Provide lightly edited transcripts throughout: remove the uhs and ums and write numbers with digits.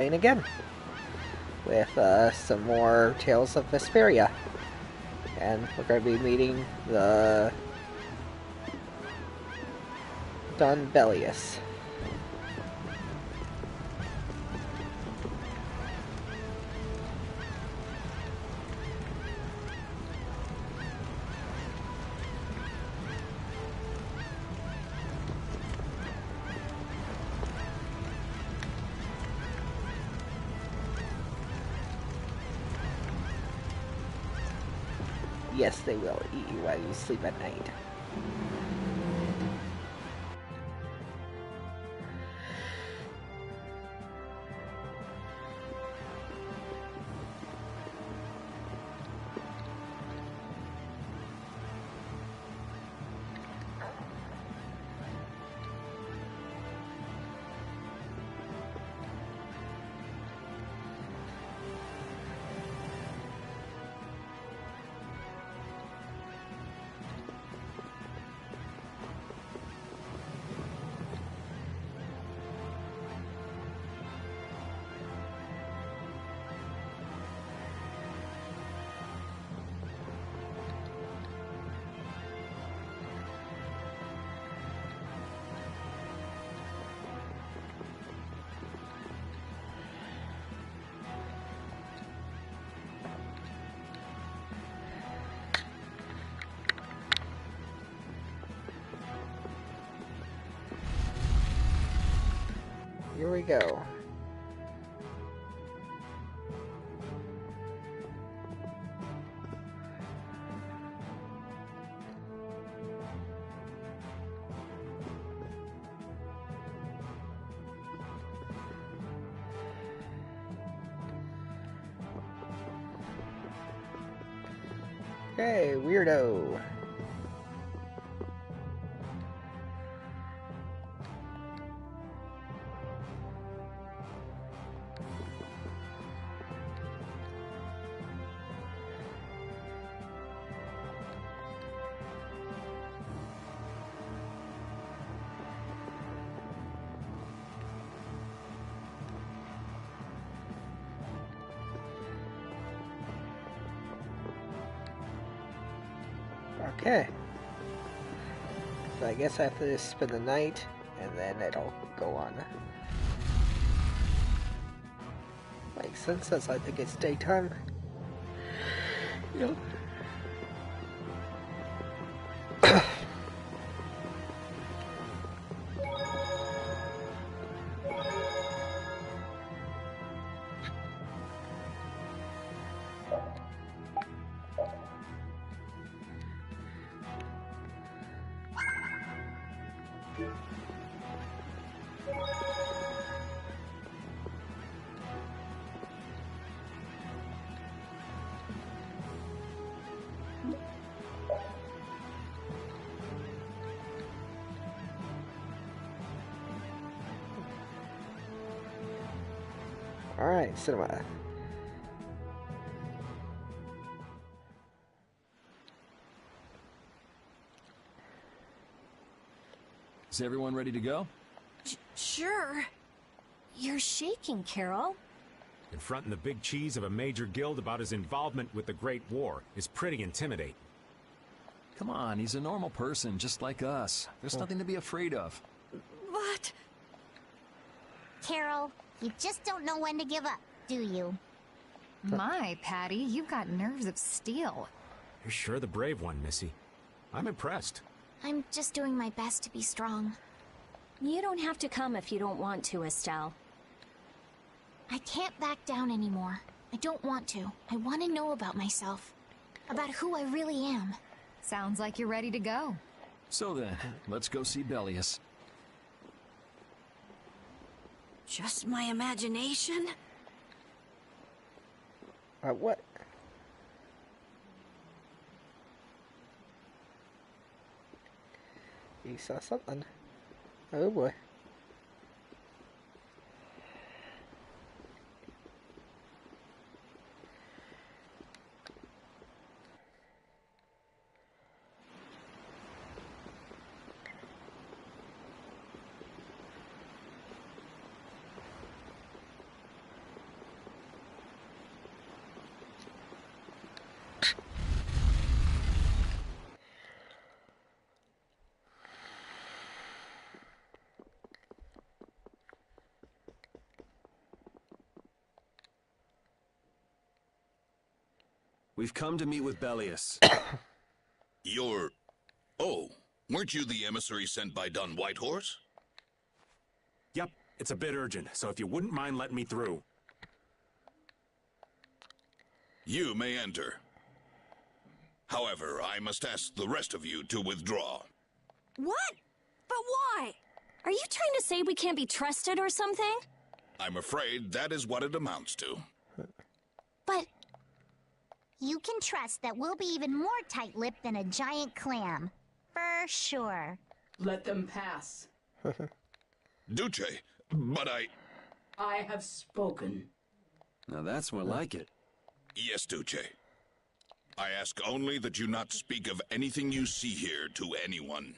playing again with some more Tales of Vesperia. And we're going to be meeting the Belios. Yes, they will eat you while you sleep at night. Here we go. Hey, weirdo. Okay. So I guess I have to spend the night, and then it'll go on. Makes sense, as I think it's daytime. Yep. Alright, cinema. Is everyone ready to go? Sure. You're shaking, Carol. Confronting the big cheese of a major guild about his involvement with the Great War is pretty intimidating. Come on, he's a normal person, just like us. There's nothing to be afraid of. But... Carol, you just don't know when to give up, do you? My, Patty, you've got nerves of steel. You're sure the brave one, Missy. I'm impressed. I'm just doing my best to be strong. You don't have to come if you don't want to, Estelle. I can't back down anymore. I don't want to. I want to know about myself. About who I really am. Sounds like you're ready to go. So then, let's go see Belios. Just my imagination? What? You saw something. Oh boy. We've come to meet with Belios. You're... Oh, weren't you the emissary sent by Don Whitehorse? Yep, it's a bit urgent, so if you wouldn't mind letting me through. You may enter. However, I must ask the rest of you to withdraw. What? But why? Are you trying to say we can't be trusted or something? I'm afraid that is what it amounts to. But you can trust that we'll be even more tight-lipped than a giant clam. For sure. Let them pass. Duce, but I have spoken. Now that's more like it. Yes, Duce. I ask only that you not speak of anything you see here to anyone.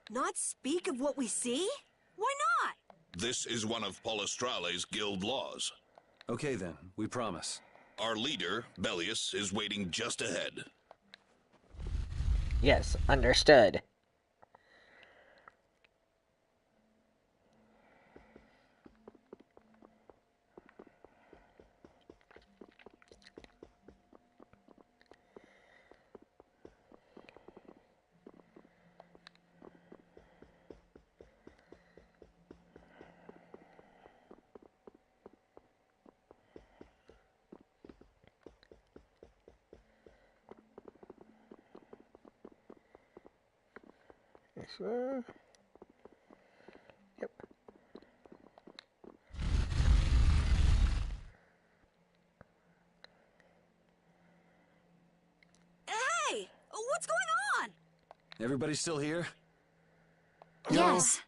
Not speak of what we see? Why not? This is one of Palestrale's guild laws. Okay then, we promise. Our leader, Belios, is waiting just ahead. Yes, understood. Yep. Hey! What's going on? Everybody still here? Yes.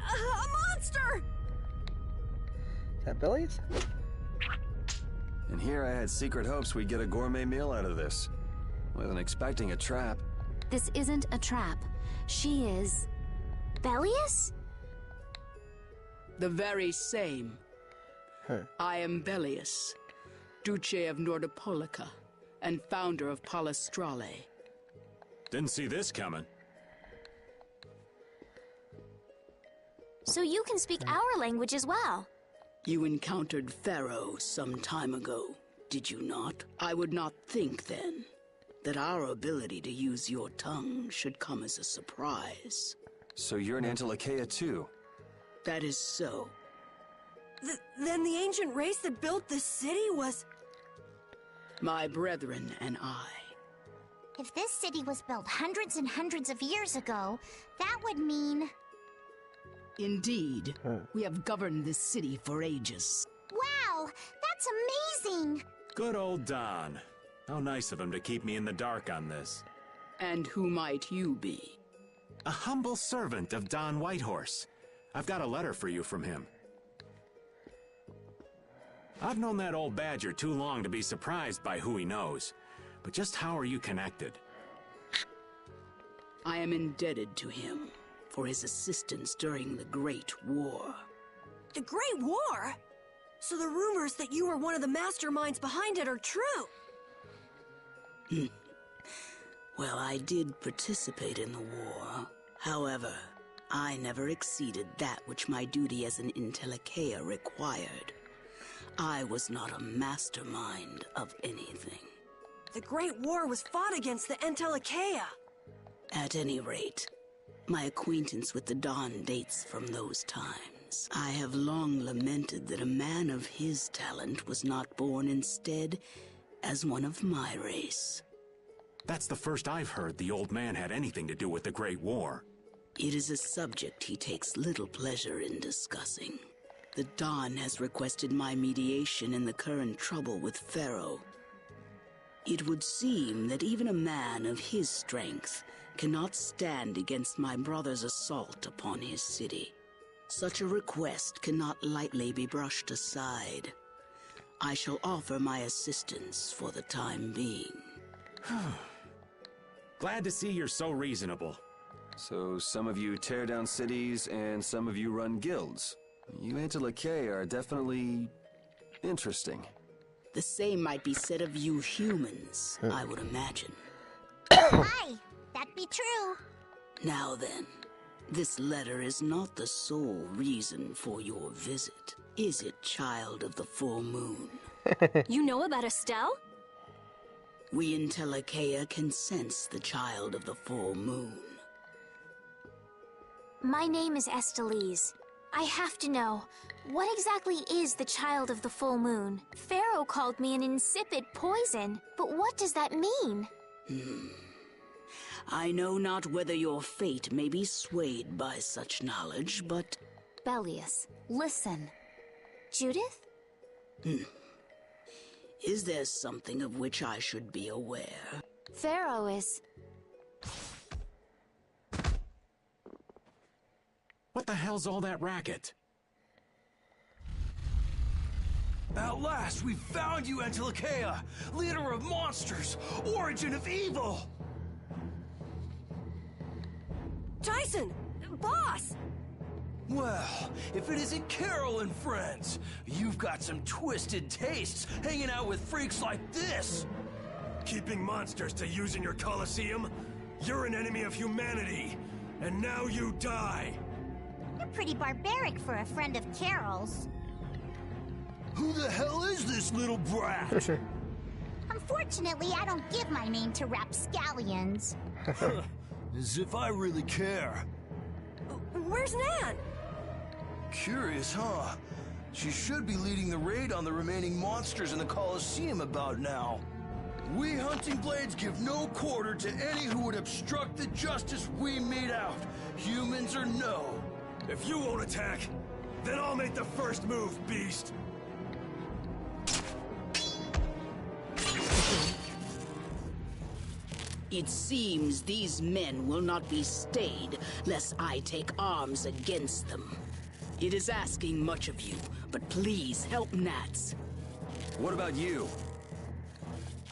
A monster! Is that Billy's? And here I had secret hopes we'd get a gourmet meal out of this. Wasn't expecting a trap. This isn't a trap. She is... Belios? The very same. I am Belios, Duce of Nordopolica, and founder of Palestrale. Didn't see this coming. So you can speak our language as well. You encountered Pharaoh some time ago, did you not? I would not think then that our ability to use your tongue should come as a surprise. So you're an Antilocheia too? That is so. Then the ancient race that built this city was... My brethren and I. If this city was built hundreds and hundreds of years ago, that would mean... Indeed, we have governed this city for ages. Wow, that's amazing! Good old Don. How nice of him to keep me in the dark on this. And who might you be? A humble servant of Don Whitehorse. I've got a letter for you from him. I've known that old badger too long to be surprised by who he knows. But just how are you connected? I am indebted to him for his assistance during the Great War. The Great War? So the rumors that you were one of the masterminds behind it are true? Well, I did participate in the war. However, I never exceeded that which my duty as an Intellicheia required. I was not a mastermind of anything. The Great War was fought against the Intellicheia. At any rate, my acquaintance with the Don dates from those times. I have long lamented that a man of his talent was not born instead as one of my race. That's the first I've heard the old man had anything to do with the Great War. It is a subject he takes little pleasure in discussing. The Don has requested my mediation in the current trouble with Pharaoh. It would seem that even a man of his strength cannot stand against my brother's assault upon his city. Such a request cannot lightly be brushed aside. I shall offer my assistance for the time being. Glad to see you're so reasonable. So some of you tear down cities and some of you run guilds. You Antilocheia are definitely interesting. The same might be said of you humans, I would imagine. Aye, that be true. Now then, this letter is not the sole reason for your visit, is it, child of the full moon? You know about Estelle? We in Telekea can sense the child of the full moon. My name is Estelise. I have to know, what exactly is the child of the full moon? Pharaoh called me an insipid poison, but what does that mean? I know not whether your fate may be swayed by such knowledge, but... Belios, listen. Judith? Is there something of which I should be aware? Pharaoh is... What the hell's all that racket? At last, we found you, Antilochea, leader of monsters, origin of evil! Tyson! Boss! Well, if it isn't Carol and friends, you've got some twisted tastes hanging out with freaks like this! Keeping monsters to use in your Colosseum? You're an enemy of humanity, and now you die! You're pretty barbaric for a friend of Carol's. Who the hell is this little brat? Unfortunately, I don't give my name to rapscallions. As if I really care. Where's Nan? Curious, huh? She should be leading the raid on the remaining monsters in the Colosseum about now. We Hunting Blades give no quarter to any who would obstruct the justice we mete out, humans or no. If you won't attack, then I'll make the first move, beast! It seems these men will not be stayed, lest I take arms against them. It is asking much of you, but please help Nats. What about you?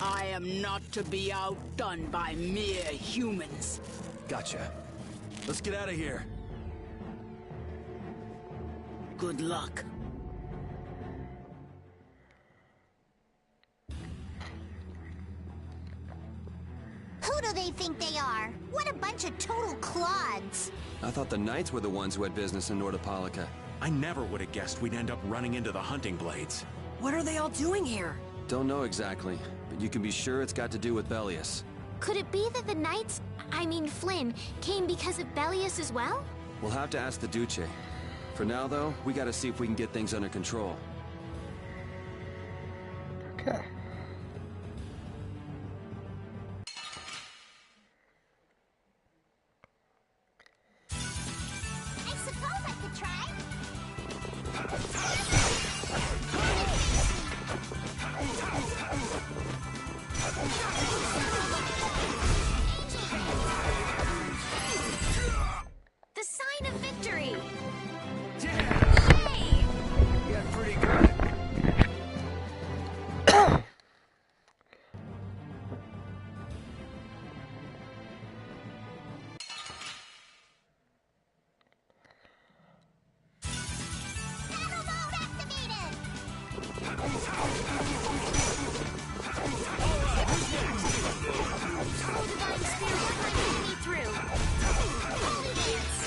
I am not to be outdone by mere humans. Gotcha. Let's get out of here. Good luck. Who do they think they are? What a bunch of total clods! I thought the Knights were the ones who had business in Nordopolica. I never would have guessed we'd end up running into the Hunting Blades. What are they all doing here? Don't know exactly, but you can be sure it's got to do with Belios. Could it be that the Knights, I mean Flynn, came because of Belios as well? We'll have to ask the Duce. For now, though, we gotta see if we can get things under control. Okay. I suppose I could try. The sign of victory! Yeah, pretty good. Battle mode activated! Divine Spear, what might lead me through? Holy Lance!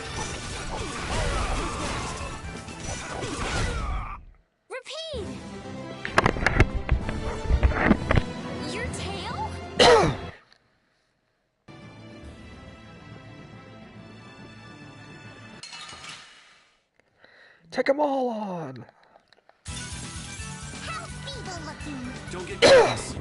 Repeat! Your tail? Take them all on! How feeble looking! Don't get close.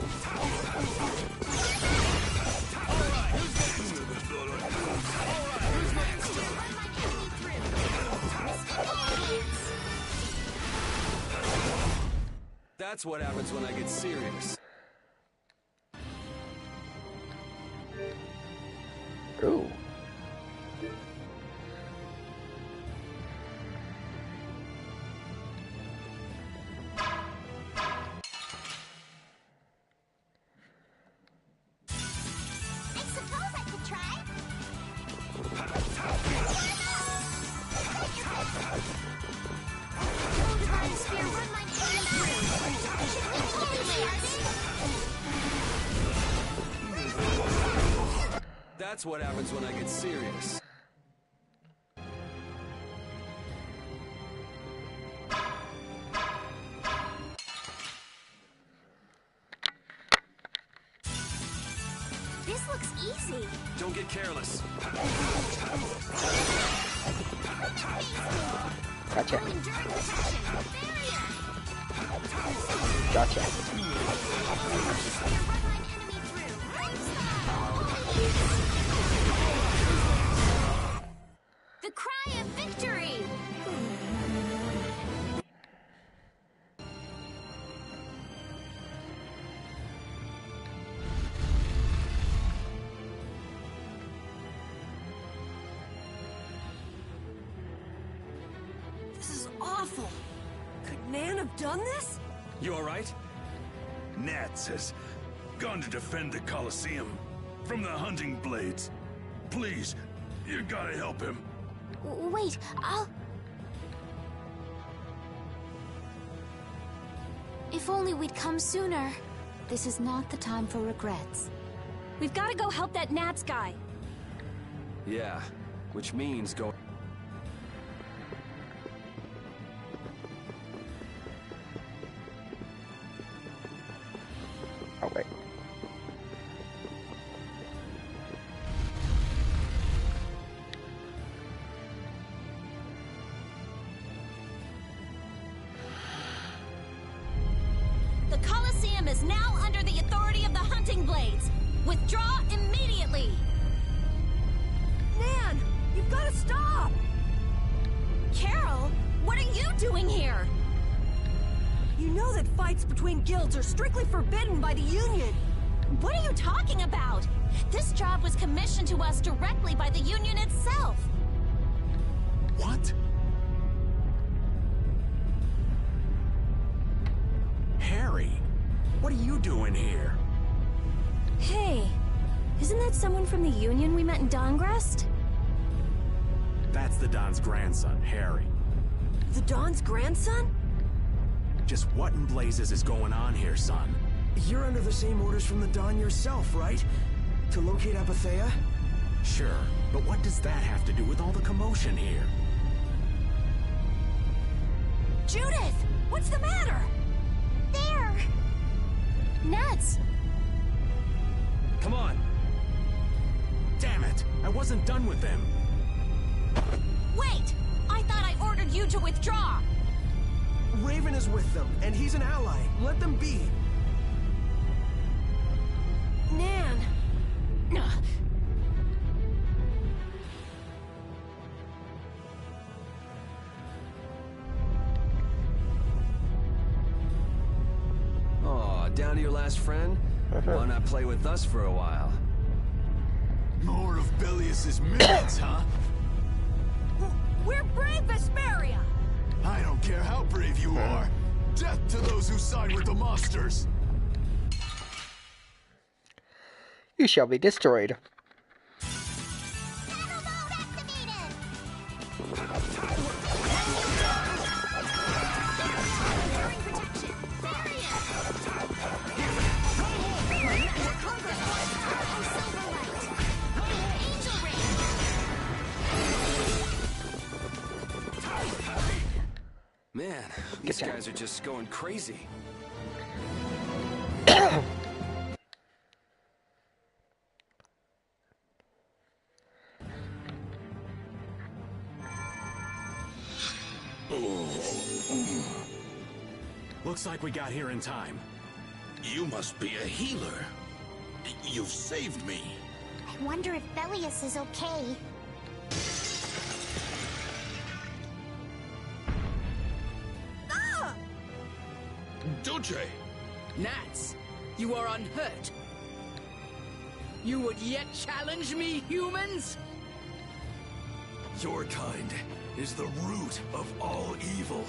That's what happens when I get serious. Ooh. I suppose I could try. Divine Spear, run my hand through! Holy Lance! That's what happens when I get serious. This looks easy. Don't get careless. Gotcha. Enduring protection. Barrier. Gotcha. The cry of victory! This is awful. Could Nan have done this? You alright? Nats has gone to defend the Colosseum from the hunting blades. Please, you gotta help him. Wait, I'll... If only we'd come sooner. This is not the time for regrets. We've got to go help that Nats guy. Yeah, which means go... Oh, wait. The Colosseum is now under the authority of the Hunting Blades. Withdraw immediately! Nan, you've got to stop! Carol, what are you doing here? You know that fights between guilds are strictly forbidden by the Union. What are you talking about? This job was commissioned to us directly by the Union itself. What? Harry, what are you doing here? Hey, isn't that someone from the Union we met in Dongrest? That's the Don's grandson, Harry. The Don's grandson? Just what in blazes is going on here, son? You're under the same orders from the Don yourself, right? To locate Apathea? Sure, but what does that have to do with all the commotion here? Judith, what's the matter? There! Nats! Come on! Damn it! I wasn't done with them! Wait! I thought I ordered you to withdraw! Raven is with them, and he's an ally. Let them be. Nan! Aw, down to your last friend? Why not play with us for a while? More of Belios' minions, huh? We're brave Vesperia! I don't care how brave you are. Death to those who side with the monsters. You shall be destroyed. Battle mode activated! Enduring protection. Barrier. Angel ring. Man, these guys are just going crazy. Looks like we got here in time. You must be a healer. You've saved me. I wonder if Belios is okay. Duce! Nats, you are unhurt. You would yet challenge me, humans? Your kind is the root of all evil.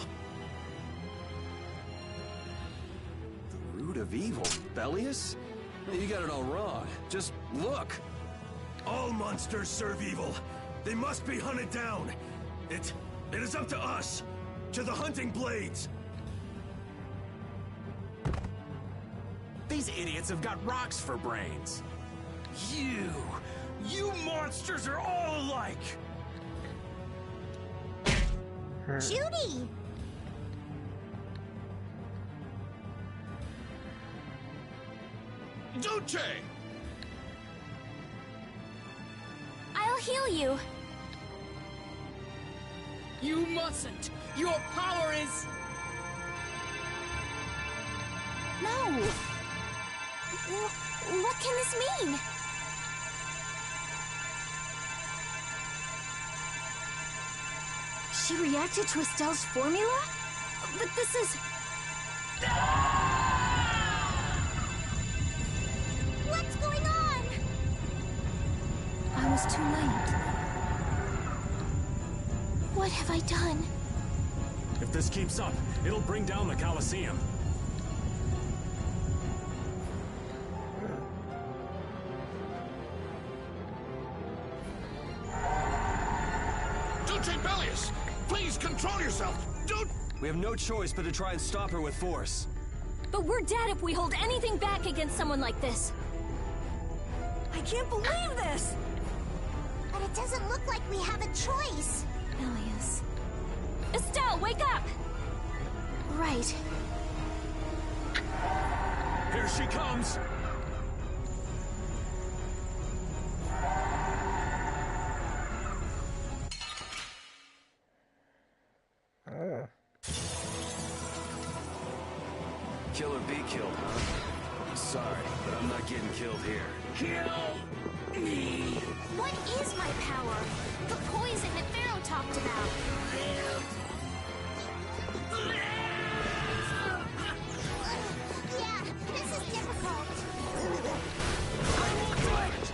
The root of evil? Belios? You got it all wrong. Just look. All monsters serve evil. They must be hunted down. It is up to us. To the Hunting Blades. These idiots have got rocks for brains. You You monsters are all alike! Judy! Duce! I'll heal you. You mustn't! Your power is... No! What can this mean? She reacted to Estelle's formula? But this is... What's going on? I was too late. What have I done? If this keeps up, it'll bring down the Colosseum. Duce Belios! Please control yourself! We have no choice but to try and stop her with force. But we're dead if we hold anything back against someone like this. I can't believe this! But it doesn't look like we have a choice. Belios. Estelle, wake up! Right. Here she comes! Kill or be killed, huh? Sorry, but I'm not getting killed here. Kill me! What is my power? The poison that Pharaoh talked about. Yeah, this is difficult. I will do it!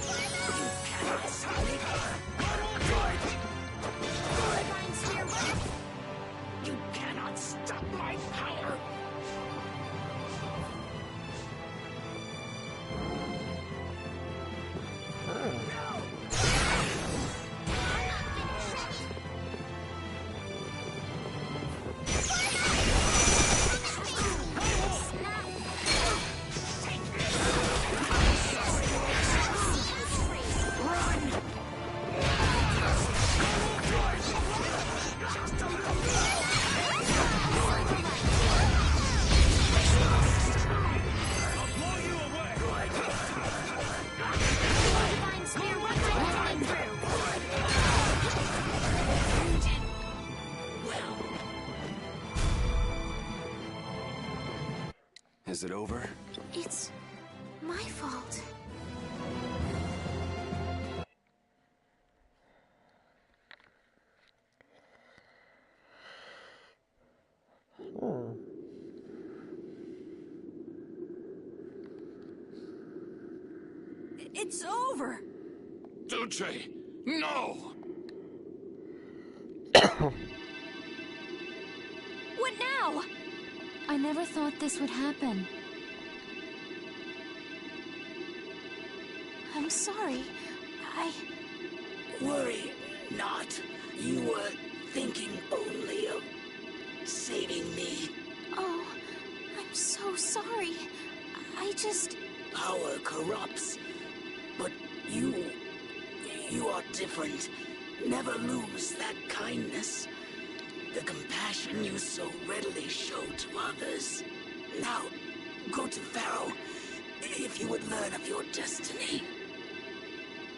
You cannot stop me! I will do it! Divine Spear, what? You cannot stop my power! Is it over? It's my fault. It's over! Duce! No! What now? I never thought this would happen. I'm sorry. Worry not. You were thinking only of saving me. Oh, I'm so sorry. I just... Power corrupts. But you are different. Never lose that kindness. The compassion you so readily show to others. Now, go to Pharaoh, if you would learn of your destiny.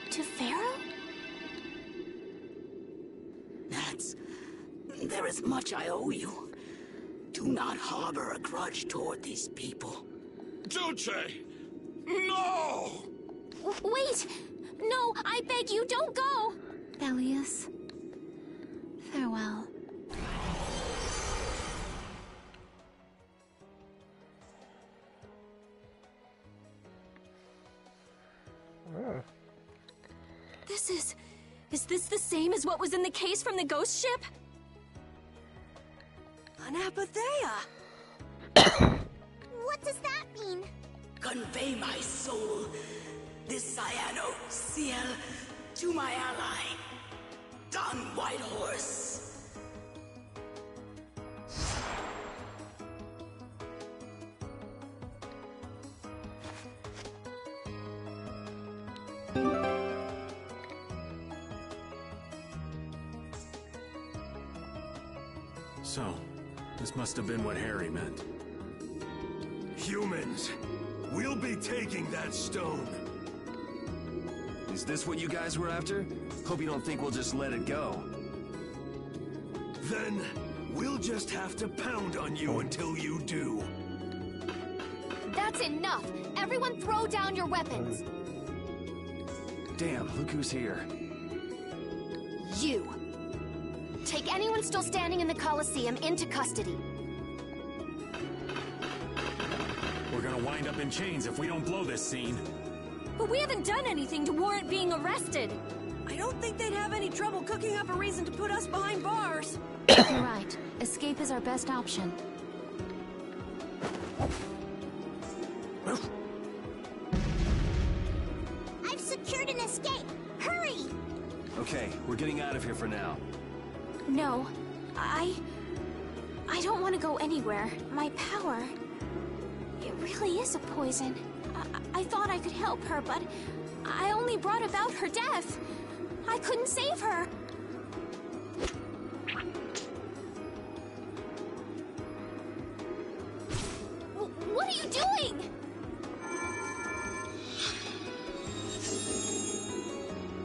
To Pharaoh? There is much I owe you. Do not harbor a grudge toward these people. Duce! No! Wait! No, I beg you, don't go! Belios. Farewell. Is this the same as what was in the case from the ghost ship? An apatheia! What does that mean? Convey my soul, this cyano seal, to my ally, Don Whitehorse. So, this must have been what Harry meant. Humans, we'll be taking that stone. Is this what you guys were after? Hope you don't think we'll just let it go. Then, we'll just have to pound on you until you do. That's enough! Everyone throw down your weapons! Damn, look who's here. You! Take anyone still standing in the Colosseum into custody. We're gonna wind up in chains if we don't blow this scene. But we haven't done anything to warrant being arrested. I don't think they'd have any trouble cooking up a reason to put us behind bars. You're right. Escape is our best option. I've secured an escape. Hurry! Okay, we're getting out of here for now. No, I don't want to go anywhere. My power... It really is a poison. I thought I could help her, but I only brought about her death. I couldn't save her. What are you doing?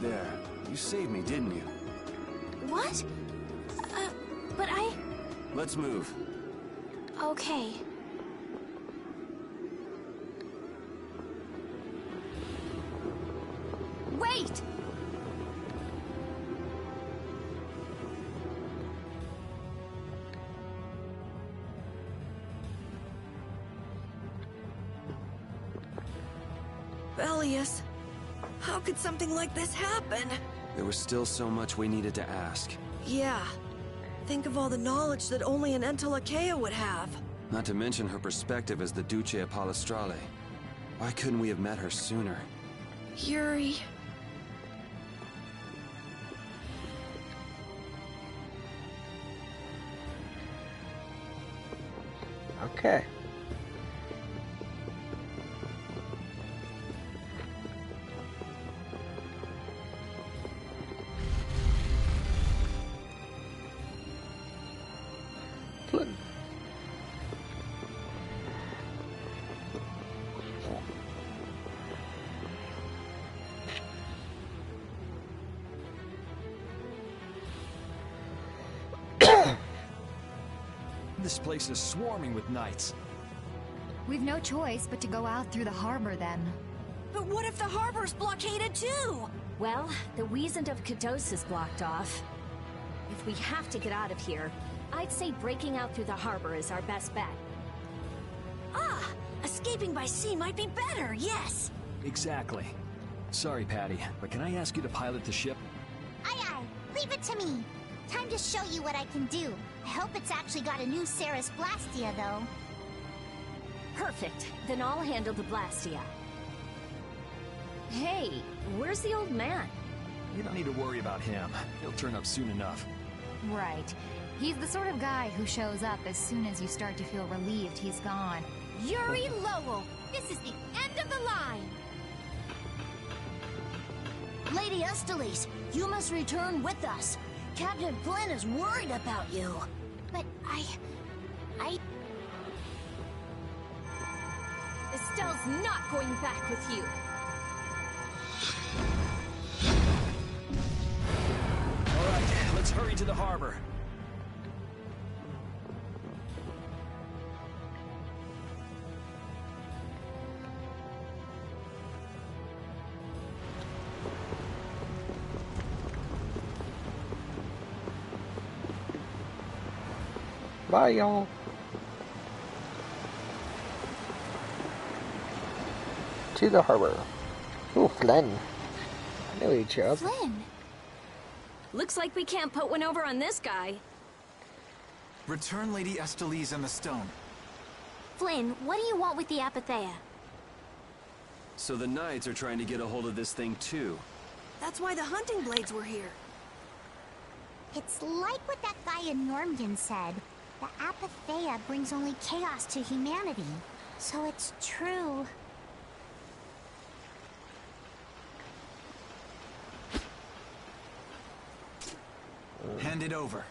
There, you saved me, didn't you? What? But I... Let's move. Okay. Wait! Belios, how could something like this happen? There was still so much we needed to ask. Yeah. Think of all the knowledge that only an Entelakea would have. Not to mention her perspective as the Duce of Palestrale. Why couldn't we have met her sooner? Yuri... Okay. This place is swarming with knights. We've no choice but to go out through the harbor then. But what if the harbor's blockaded too? Well, the Wiesent of Kados is blocked off. If we have to get out of here, I'd say breaking out through the harbor is our best bet. Ah! Escaping by sea might be better, yes! Exactly. Sorry, Patty, but can I ask you to pilot the ship? Aye aye, leave it to me. Time to show you what I can do. I hope it's actually got a new Ceres Blastia, though. Perfect. Then I'll handle the Blastia. Hey, where's the old man? You don't need to worry about him. He'll turn up soon enough. Right. He's the sort of guy who shows up as soon as you start to feel relieved he's gone. Yuri Lowell, this is the end of the line! Lady Estelles, you must return with us. Captain Flynn is worried about you. But I... Estelle's not going back with you. All right, let's hurry to the harbor. Bye, y'all. To the harbor. Ooh, Flynn. I knew he'd show up. Flynn? Looks like we can't put one over on this guy. Return Lady Estelles and the stone. Flynn, what do you want with the Apatheia? So the Knights are trying to get a hold of this thing too. That's why the hunting blades were here. It's like what that guy in Normgen said. The Apatheia brings only chaos to humanity. So it's true. Hand it over.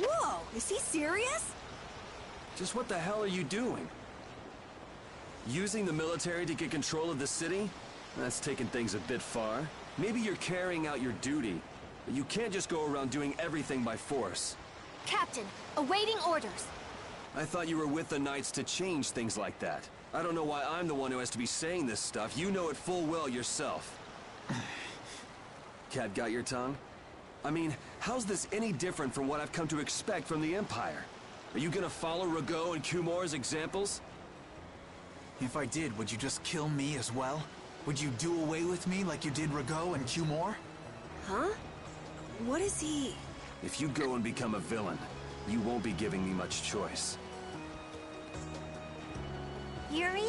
Whoa, is he serious? Just what the hell are you doing? Using the military to get control of the city? That's taking things a bit far. Maybe you're carrying out your duty, but you can't just go around doing everything by force. Captain, awaiting orders. I thought you were with the Knights to change things like that. I don't know why I'm the one who has to be saying this stuff. You know it full well yourself. Cat got your tongue? I mean, how's this any different from what I've come to expect from the Empire? Are you gonna follow Rago and Kumor's examples? If I did, would you just kill me as well? Would you do away with me like you did Rago and Kumor? Huh? What is he? If you go and become a villain, you won't be giving me much choice. Yuri?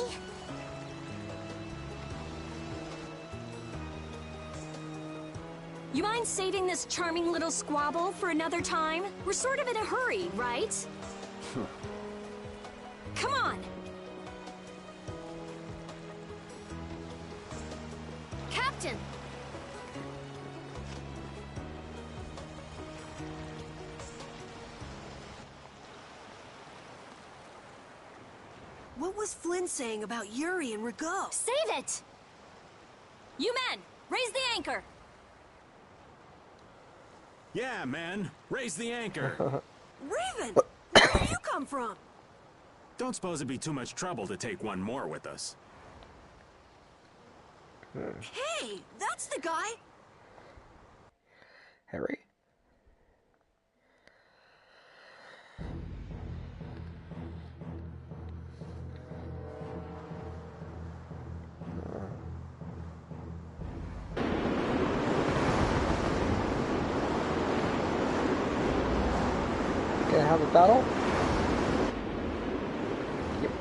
You mind saving this charming little squabble for another time? We're sort of in a hurry, right? Come on! Captain! What was Flynn saying about Yuri and Rago? Save it! You men, raise the anchor! Yeah, man. Raise the anchor. Raven! Where did you come from? Don't suppose it'd be too much trouble to take one more with us. Hey, that's the guy! Harry? Gonna have a battle? Yep.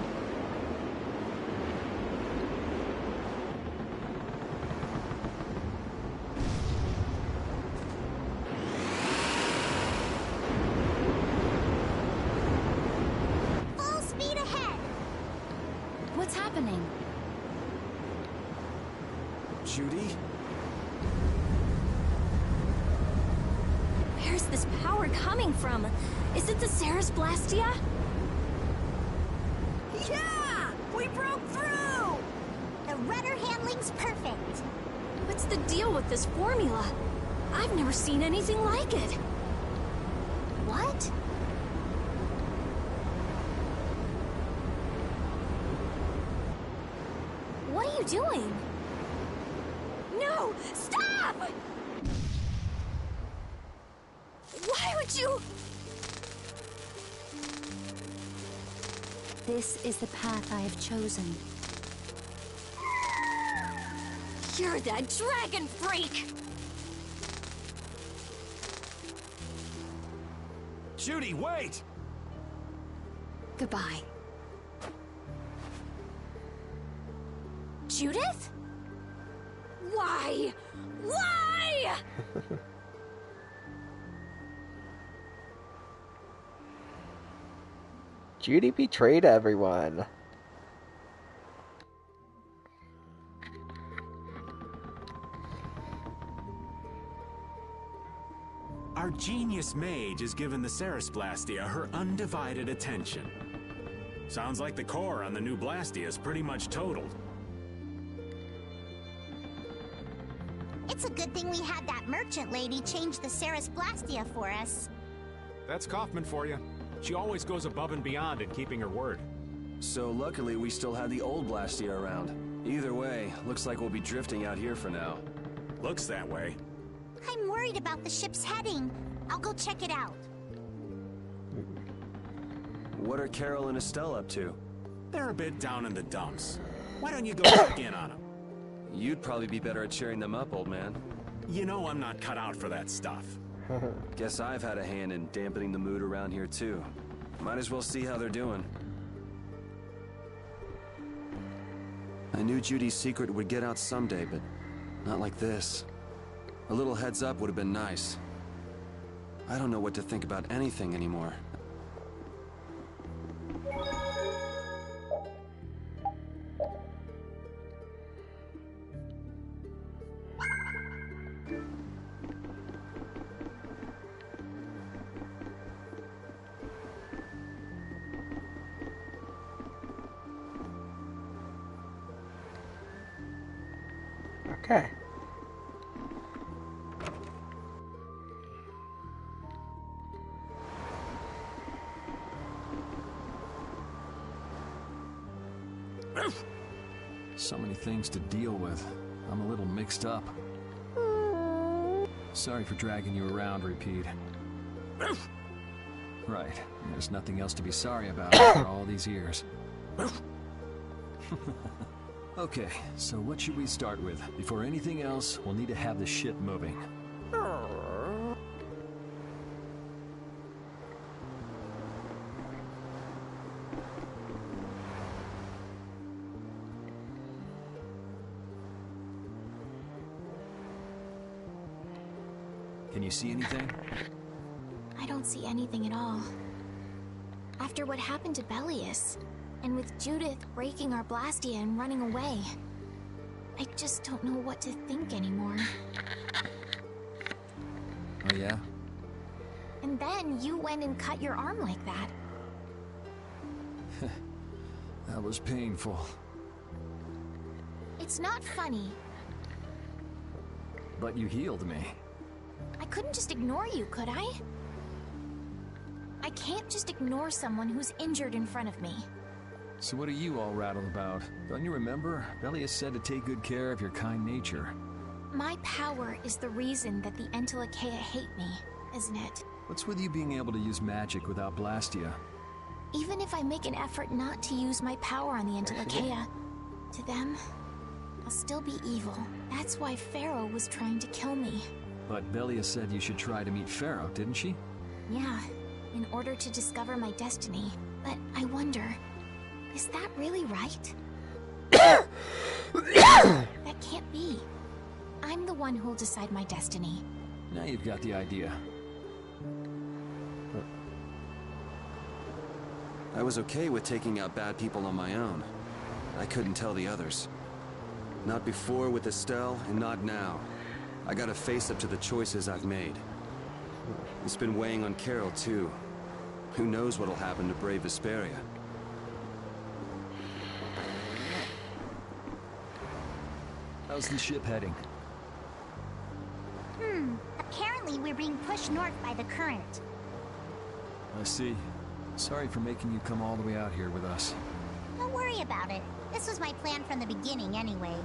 Full speed ahead! What's happening? Judy? Where's this power coming from? Is it the Ceres Blastia? Yeah! We broke through! The rudder handling's perfect. What's the deal with this formula? I've never seen anything like it. What? What are you doing? No! Stop! Why would you... This is the path I have chosen. You're that dragon freak! Judy, wait! Goodbye. Judith? Why? Why? Judy betrayed everyone. Our genius mage has given the Ceres Blastia her undivided attention. Sounds like the core on the new Blastia is pretty much totaled. It's a good thing we had that merchant lady change the Ceres Blastia for us. That's Kaufman for you. She always goes above and beyond in keeping her word. So luckily we still have the old Blastia around. Either way, looks like we'll be drifting out here for now. Looks that way. I'm worried about the ship's heading. I'll go check it out. What are Carol and Estelle up to? They're a bit down in the dumps. Why don't you go check in on them? You'd probably be better at cheering them up, old man. You know I'm not cut out for that stuff. Guess I've had a hand in dampening the mood around here too. Might as well see how they're doing. I knew Judy's secret would get out someday, but not like this. A little heads up would have been nice. I don't know what to think about anything anymore. Okay. So many things to deal with. I'm a little mixed up. Sorry for dragging you around, Repeat. Right. There's nothing else to be sorry about after all these years. Okay, so what should we start with? Before anything else, we'll need to have the ship moving. Can you see anything? I don't see anything at all. After what happened to Belios, and with Judith breaking our Blastia and running away, I just don't know what to think anymore. Oh yeah? And then you went and cut your arm like that. That was painful. It's not funny. But you healed me. I couldn't just ignore you, could I? I can't just ignore someone who's injured in front of me. So what are you all rattled about? Don't you remember? Belios said to take good care of your kind nature. My power is the reason that the Entelekea hate me, isn't it? What's with you being able to use magic without Blastia? Even if I make an effort not to use my power on the Entelekea, to them, I'll still be evil. That's why Pharaoh was trying to kill me. But Belios said you should try to meet Pharaoh, didn't she? Yeah, in order to discover my destiny. But I wonder, is that really right? That can't be. I'm the one who'll decide my destiny. Now you've got the idea. I was okay with taking out bad people on my own. I couldn't tell the others. Not before with Estelle, and not now. I gotta face up to the choices I've made. It's been weighing on Carol, too. Who knows what'll happen to brave Vesperia? How's the ship heading? Apparently we're being pushed north by the current. I see. Sorry for making you come all the way out here with us. Don't worry about it. This was my plan from the beginning anyway.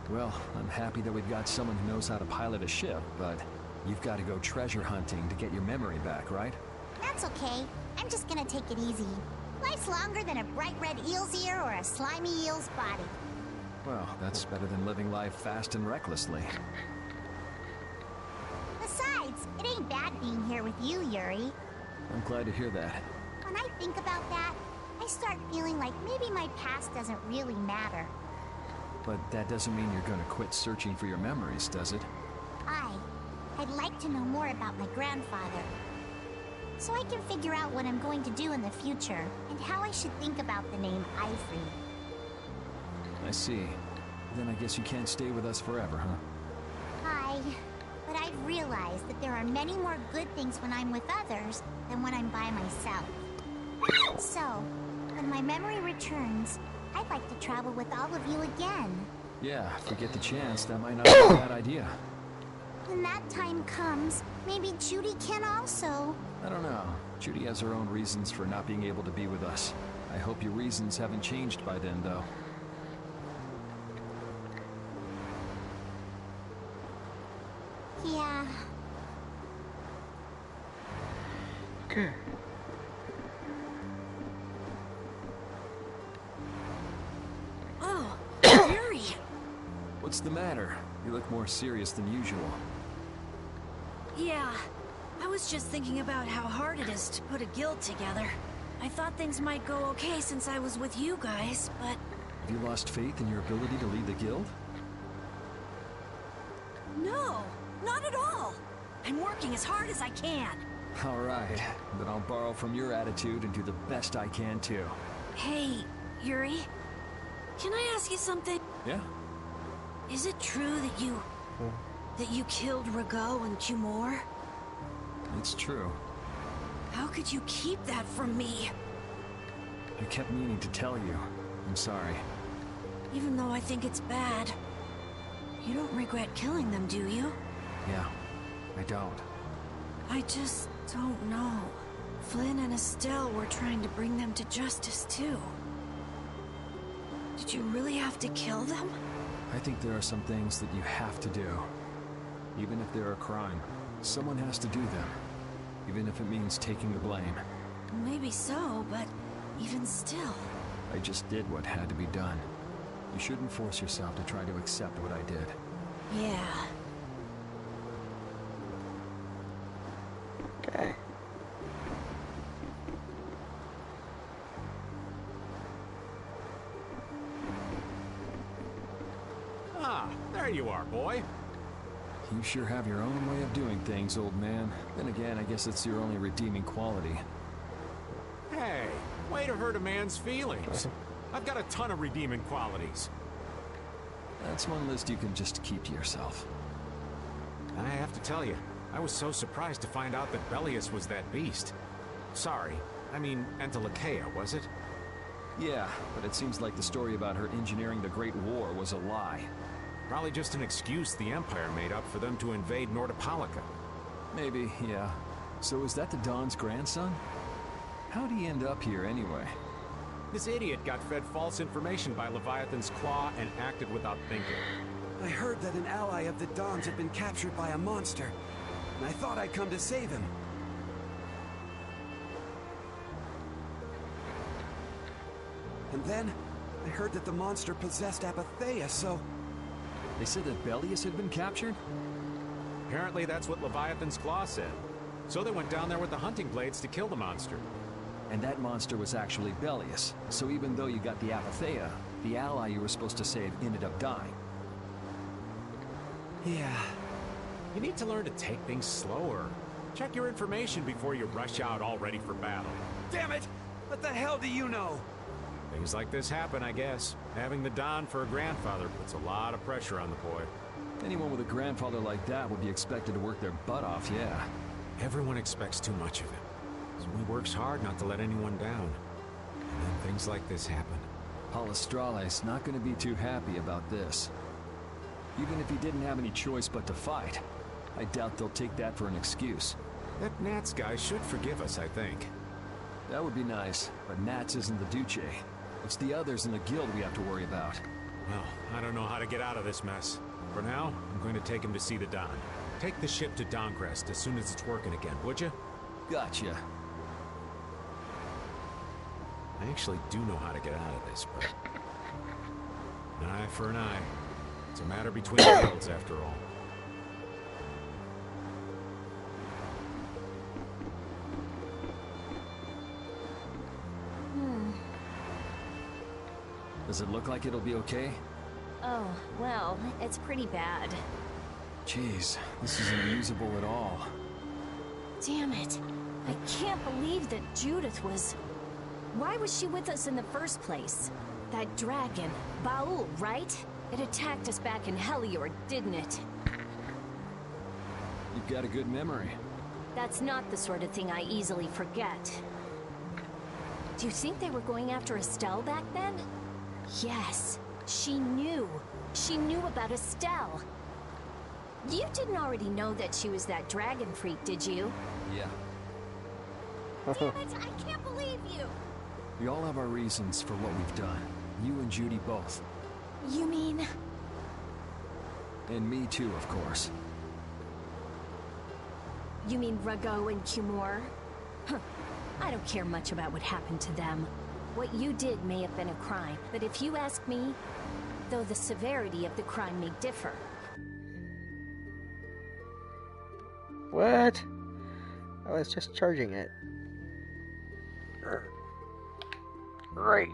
Well, I'm happy that we've got someone who knows how to pilot a ship, but you've got to go treasure hunting to get your memory back, right? That's okay. I'm just gonna take it easy. Life's longer than a bright red eel's ear or a slimy eel's body. Well, that's better than living life fast and recklessly. Besides, it ain't bad being here with you, Yuri. I'm glad to hear that. When I think about that, I start feeling like maybe my past doesn't really matter. But that doesn't mean you're gonna quit searching for your memories, does it? I'd like to know more about my grandfather. So I can figure out what I'm going to do in the future, and how I should think about the name Ivory. I see. Then I guess you can't stay with us forever, huh? But I've realized that there are many more good things when I'm with others than when I'm by myself. So, when my memory returns, I'd like to travel with all of you again. Yeah, if we get the chance, that might not be a bad idea. When that time comes, maybe Judy can also. I don't know. Judy has her own reasons for not being able to be with us. I hope your reasons haven't changed by then, though. Yeah. Okay. Oh, Yuri! What's the matter? You look more serious than usual. Yeah, I was just thinking about how hard it is to put a guild together. I thought things might go okay since I was with you guys, but... Have you lost faith in your ability to lead the guild? No, not at all! I'm working as hard as I can. All right, then I'll borrow from your attitude and do the best I can too. Hey, Yuri? Can I ask you something? Yeah? Is it true that you killed Rago and Cumor? It's true. How could you keep that from me? I kept meaning to tell you. I'm sorry. Even though I think it's bad. You don't regret killing them, do you? Yeah, I don't. I just don't know. Flynn and Estelle were trying to bring them to justice, too. Did you really have to kill them? I think there are some things that you have to do. Even if they're a crime, someone has to do them. Even if it means taking the blame. Maybe so, but even still... I just did what had to be done. You shouldn't force yourself to try to accept what I did. Yeah. Okay. Ah, there you are, boy. You sure have your own way of doing things, old man. Then again, I guess it's your only redeeming quality. Hey, way to hurt a man's feelings. I've got a ton of redeeming qualities. That's one list you can just keep to yourself. I have to tell you, I was so surprised to find out that Belios was that beast. Sorry, I mean Entelekea, was it? Yeah, but it seems like the story about her engineering the Great War was a lie. Probably just an excuse the Empire made up for them to invade Nordopolica. Maybe, yeah. So is that the Don's grandson? How'd he end up here anyway? This idiot got fed false information by Leviathan's Claw and acted without thinking. I heard that an ally of the Don's had been captured by a monster, and I thought I'd come to save him. And then, I heard that the monster possessed Apatheia, so... They said that Belios had been captured? Apparently that's what Leviathan's Claw said. So they went down there with the hunting blades to kill the monster. And that monster was actually Belios. So even though you got the Apatheia, the ally you were supposed to save ended up dying. Yeah. You need to learn to take things slower. Check your information before you rush out all ready for battle. Damn it! What the hell do you know? Things like this happen, I guess. Having the Don for a grandfather puts a lot of pressure on the boy. Anyone with a grandfather like that would be expected to work their butt off, yeah. Everyone expects too much of him. So he works hard not to let anyone down. And then things like this happen. Palestrale's not going to be too happy about this. Even if he didn't have any choice but to fight, I doubt they'll take that for an excuse. That Nats guy should forgive us, I think. That would be nice, but Nats isn't the Duce. It's the others in the guild we have to worry about. Well, I don't know how to get out of this mess. For now, I'm going to take him to see the Don. Take the ship to Dawncrest as soon as it's working again, would you? Gotcha. I actually do know how to get out of this, but... An eye for an eye. It's a matter between the guilds, after all. Does it look like it'll be okay? Oh, well, it's pretty bad. Jeez, this isn't usable at all. Damn it. I can't believe that Judith was... Why was she with us in the first place? That dragon, Baul, right? It attacked us back in Heliord, didn't it? You've got a good memory. That's not the sort of thing I easily forget. Do you think they were going after Estelle back then? Yes, she knew. She knew about Estelle. You didn't already know that she was that dragon freak, did you? Yeah. Damn it, I can't believe you! We all have our reasons for what we've done. You and Judy both. You mean... And me too, of course. You mean Rago and Cumor? Huh. I don't care much about what happened to them. What you did may have been a crime, but if you ask me, though the severity of the crime may differ. What? I was just charging it. Right.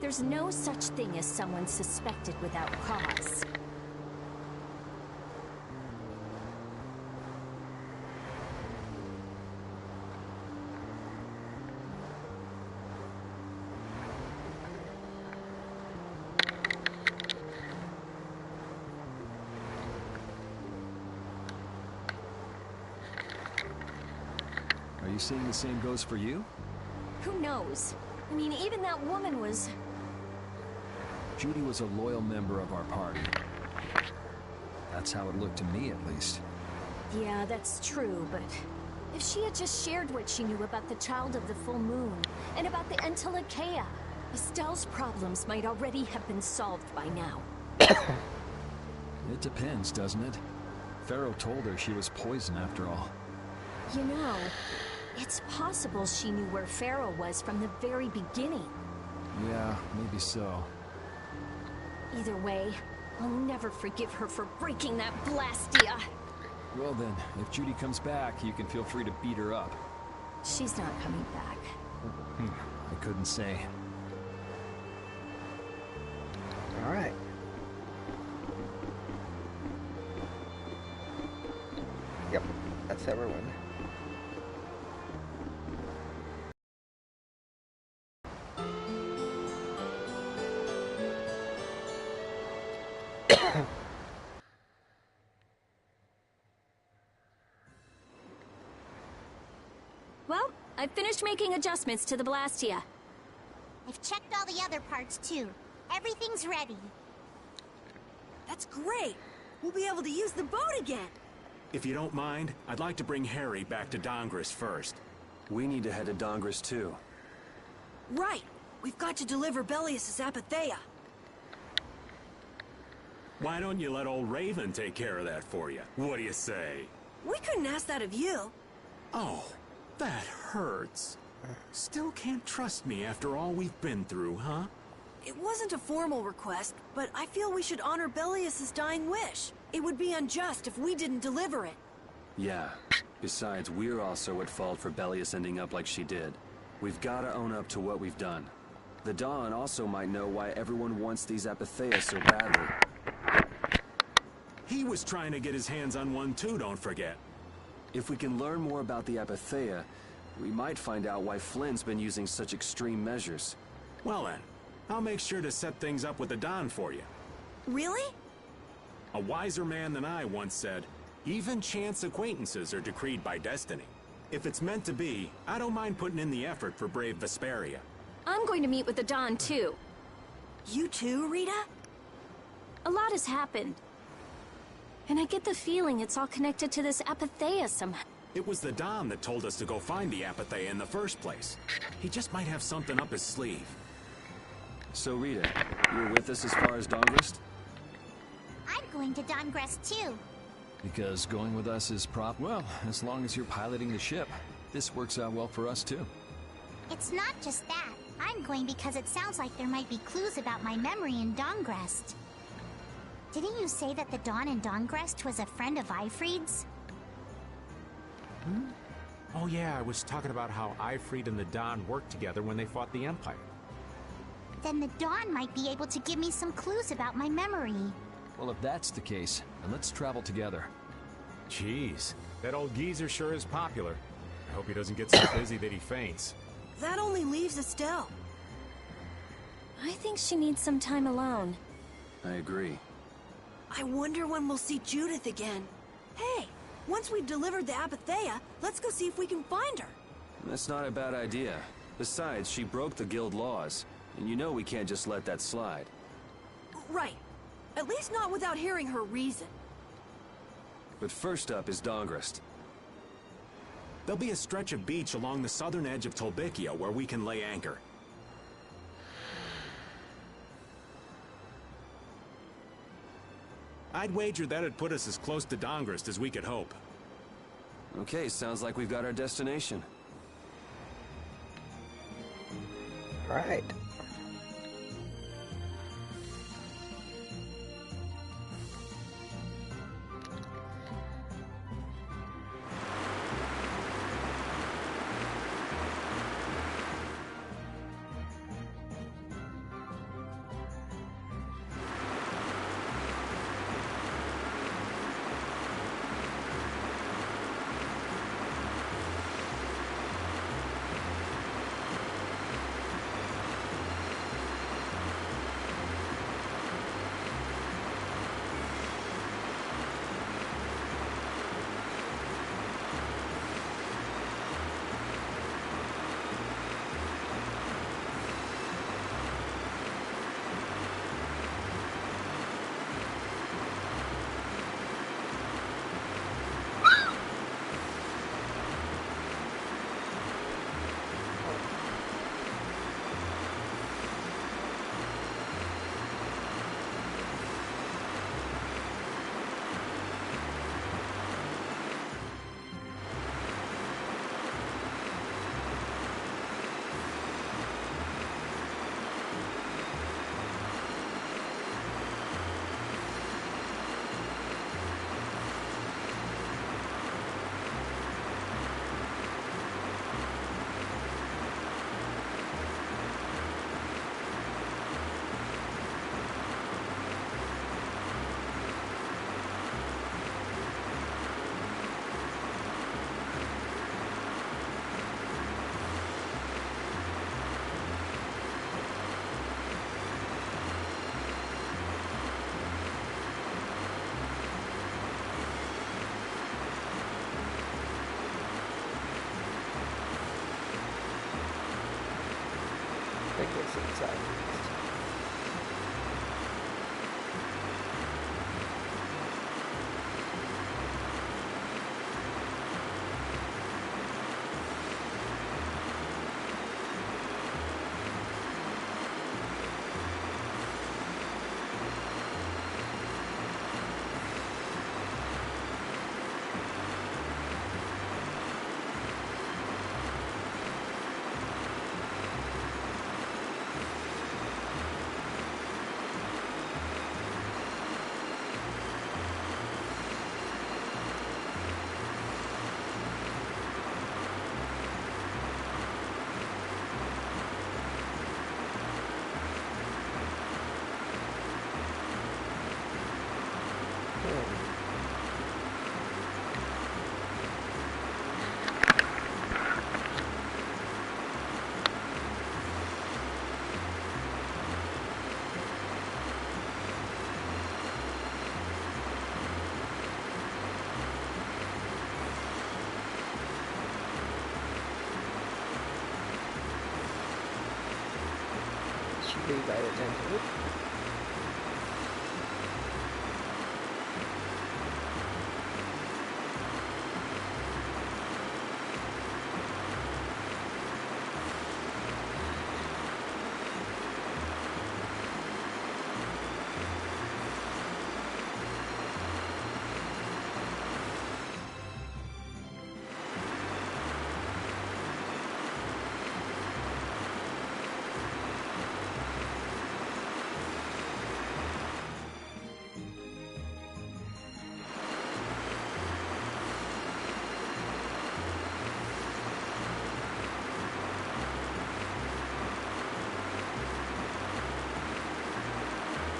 There's no such thing as someone suspected without cause. you saying the same goes for you? Who knows? I mean, even that woman was... Judy was a loyal member of our party. That's how it looked to me, at least. Yeah, that's true, but... if she had just shared what she knew about the Child of the Full Moon, and about the Entelekea, Estelle's problems might already have been solved by now. It depends, doesn't it? Pharaoh told her she was poison after all. You know, it's possible she knew where Pharaoh was from the very beginning. Yeah, maybe so. Either way, I'll never forgive her for breaking that Blastia. Well then, if Judy comes back, you can feel free to beat her up. She's not coming back. I couldn't say. Alright. Yep, that's everyone. Well, I've finished making adjustments to the Blastia. I've checked all the other parts too. Everything's ready. That's great! We'll be able to use the boat again! If you don't mind, I'd like to bring Harry back to Dongris first. We need to head to Dongris too. Right! We've got to deliver Belios' Apatheia. Why don't you let old Raven take care of that for you? What do you say? We couldn't ask that of you. Oh, that hurts. Still can't trust me after all we've been through, huh? It wasn't a formal request, but I feel we should honor Belios' dying wish. It would be unjust if we didn't deliver it. Yeah. Besides, we're also at fault for Belios ending up like she did. We've got to own up to what we've done. The Dawn also might know why everyone wants these Apatheia so badly. He was trying to get his hands on one too, don't forget. If we can learn more about the Apatheia, we might find out why Flynn's been using such extreme measures. Well then, I'll make sure to set things up with the Don for you. Really? A wiser man than I once said, even chance acquaintances are decreed by destiny. If it's meant to be, I don't mind putting in the effort for brave Vesperia. I'm going to meet with the Don too. You too, Rita? A lot has happened. And I get the feeling it's all connected to this Apatheia somehow. It was the Don that told us to go find the Apatheia in the first place. He just might have something up his sleeve. So Rita, you're with us as far as Dongris? I'm going to Dongris too. Because going with us is well, as long as you're piloting the ship. This works out well for us too. It's not just that. I'm going because it sounds like there might be clues about my memory in Dongres. Didn't you say that the Dawn in Dongres was a friend of Eifried's? Oh yeah, I was talking about how Eifried and the Dawn worked together when they fought the Empire. Then the Dawn might be able to give me some clues about my memory. Well, if that's the case, then let's travel together. Jeez, that old geezer sure is popular. I hope he doesn't get so busy that he faints. That only leaves Estelle. I think she needs some time alone. I agree. I wonder when we'll see Judith again. Hey, once we've delivered the Apatheia, let's go see if we can find her. That's not a bad idea. Besides, she broke the guild laws, and you know we can't just let that slide. Right. At least not without hearing her reason. But first up is Dongris. There'll be a stretch of beach along the southern edge of Tolbikia where we can lay anchor. I'd wager that'd put us as close to Dongris as we could hope. Okay, sounds like we've got our destination. Alright. essence at least. Should be right at 10.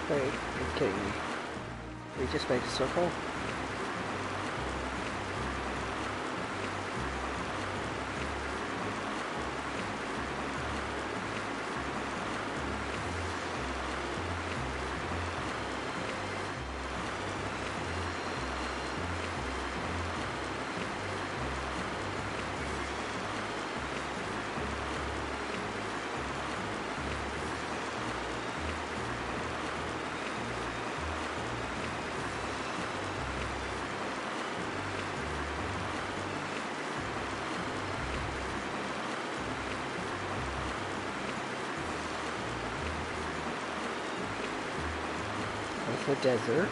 Wait, you're kidding me. We just made a circle? The desert.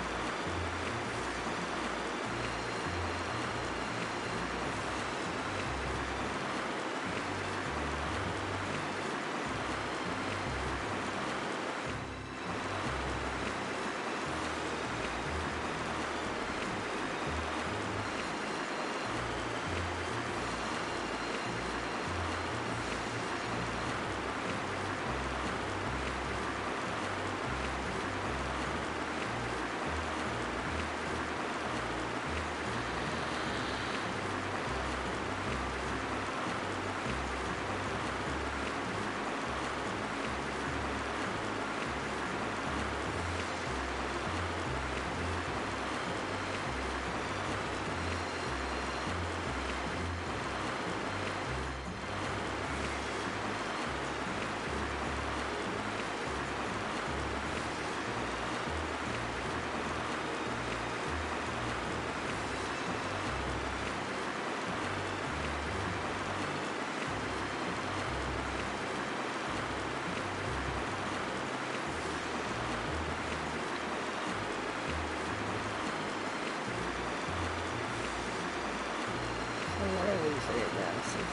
What are these advances?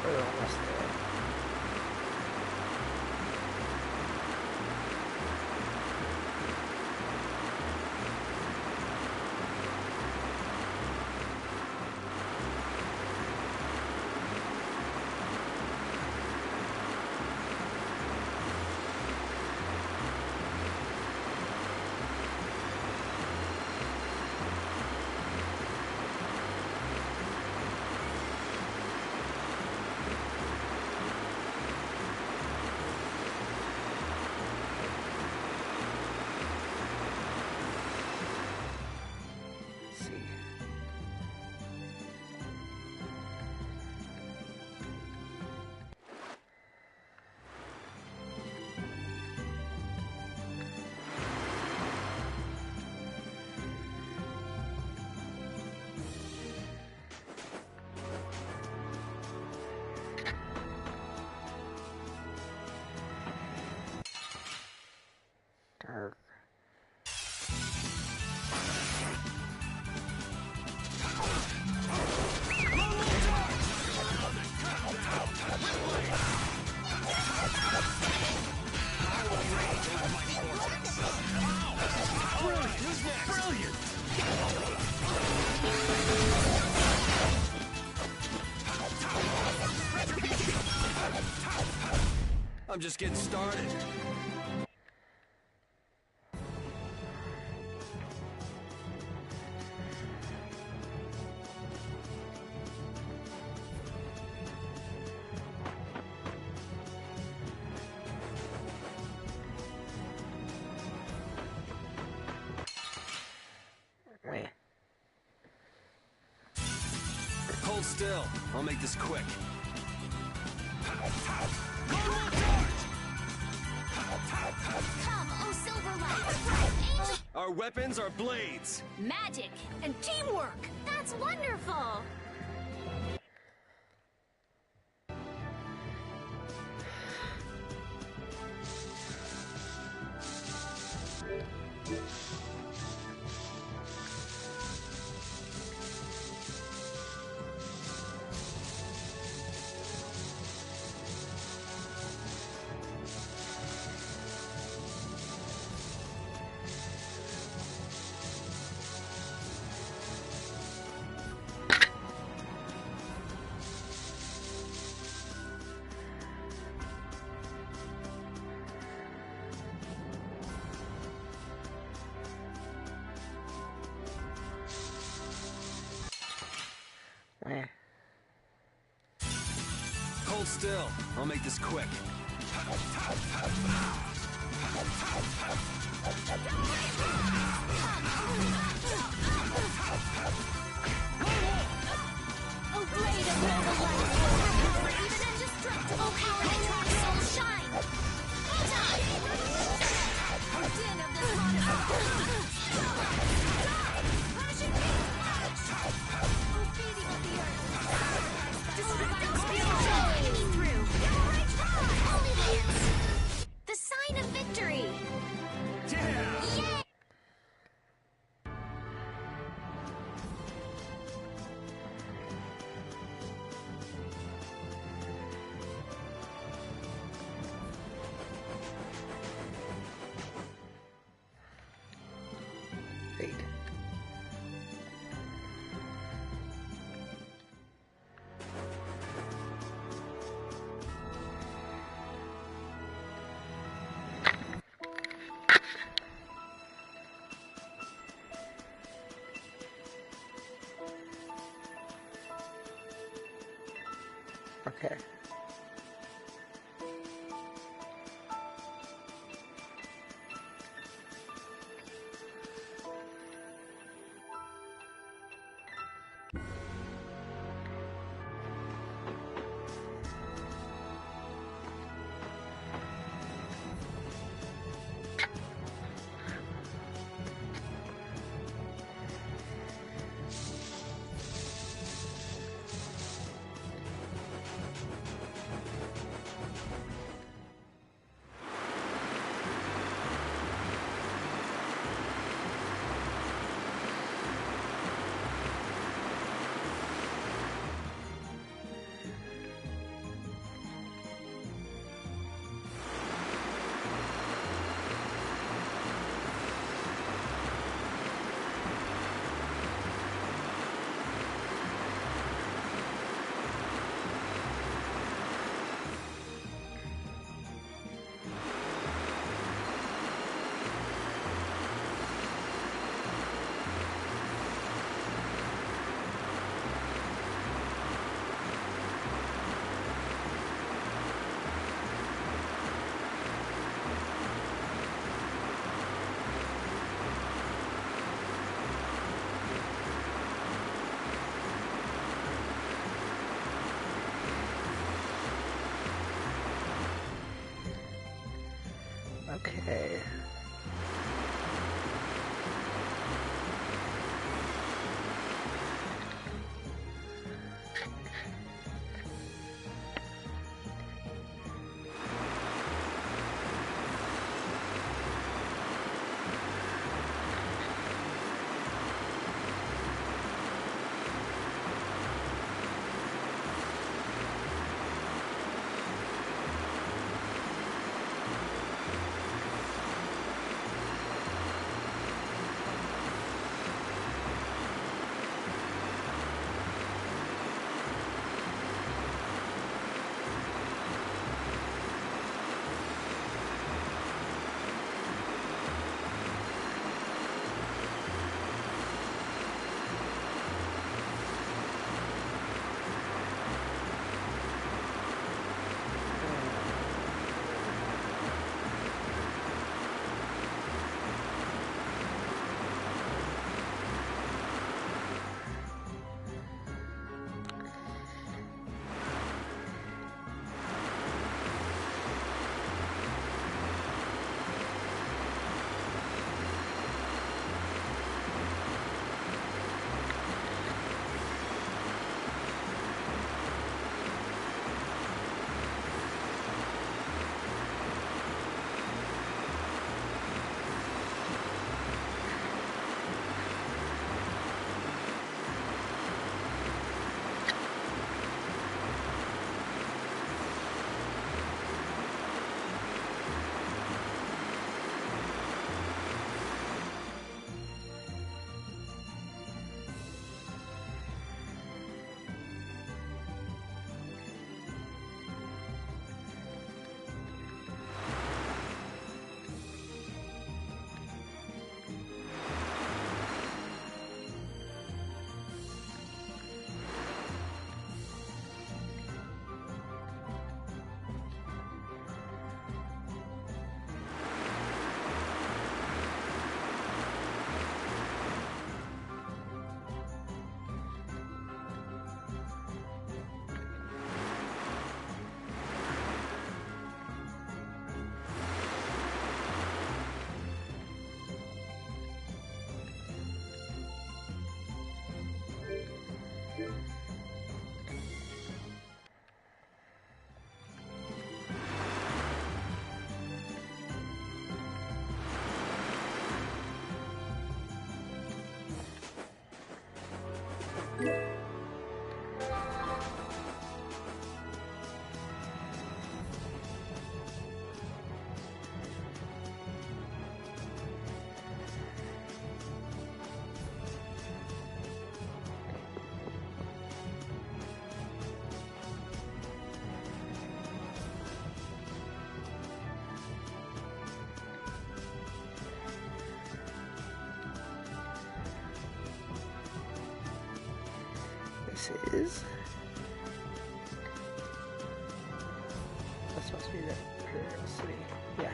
We're almost there. Arr. Brilliant! I'm just getting started. Wait. Hold still. I'll make this quick. Come, oh Silverlight! Angel Our weapons are blades. magic and teamwork! That's wonderful! Where? Hold still. I'll make this quick. Oh, blade of noble light! Power even indestructible power that drives soul shine! Time! Din of this punishing beam flash! Oh, beating of the earth! Divine spirit shining through! Right try! Holy lance! The sign of victory! Yeah! Yay! Wait. Okay. Okay. this is. That's supposed to be the Imperial City. Yeah.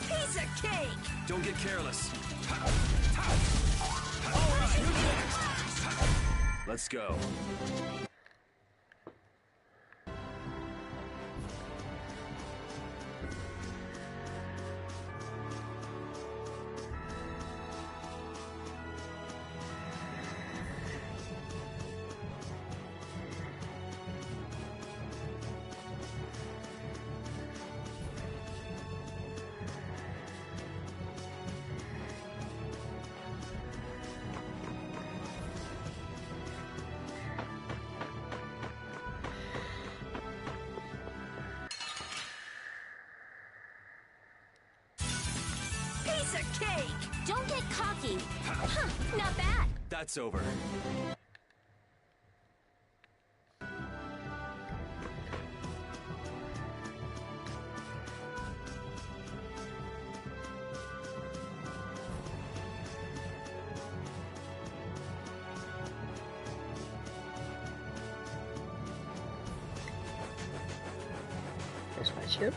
Piece of cake! Don't get careless. Let's go. Piece of cake! Don't get cocky. Huh, not bad. That's over. There's my ship.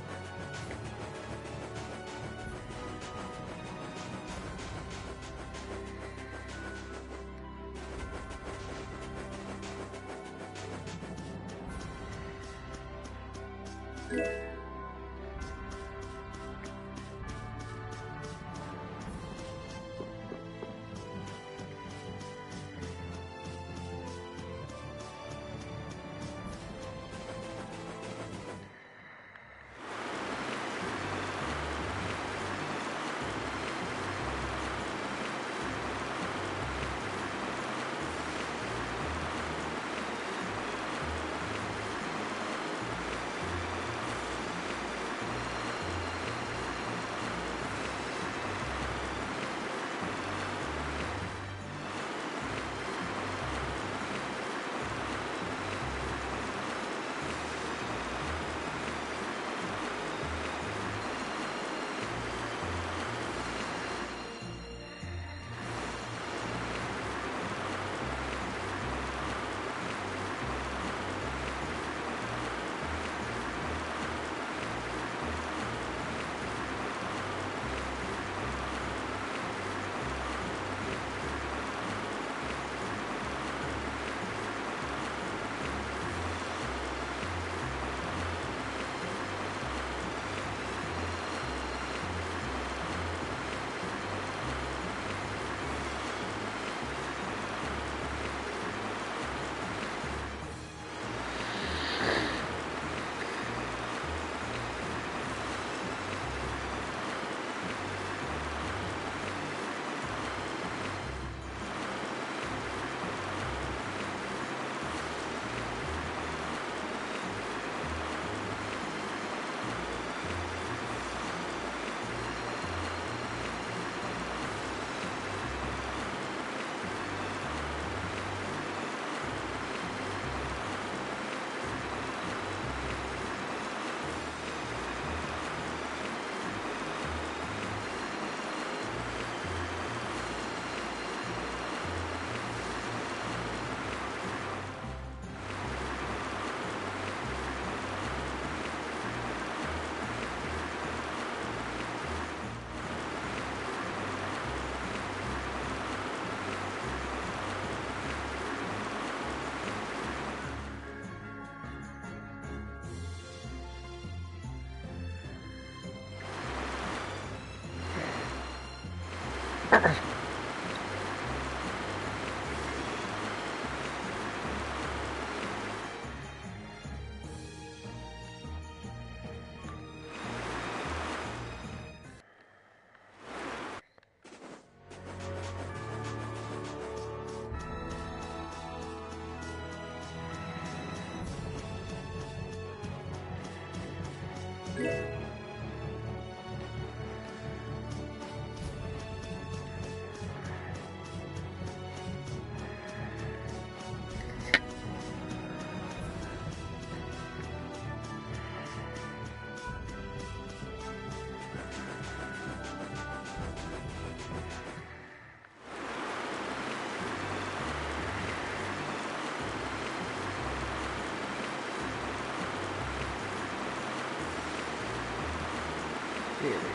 Here we go.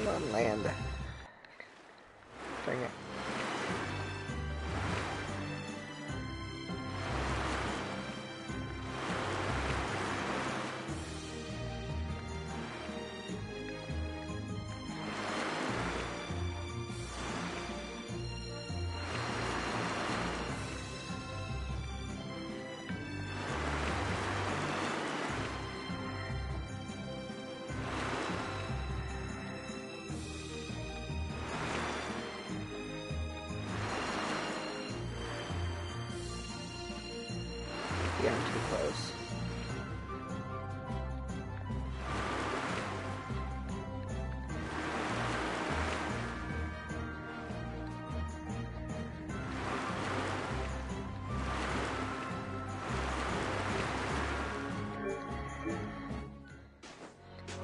Come on, land. Dang it. Yeah, I'm too close.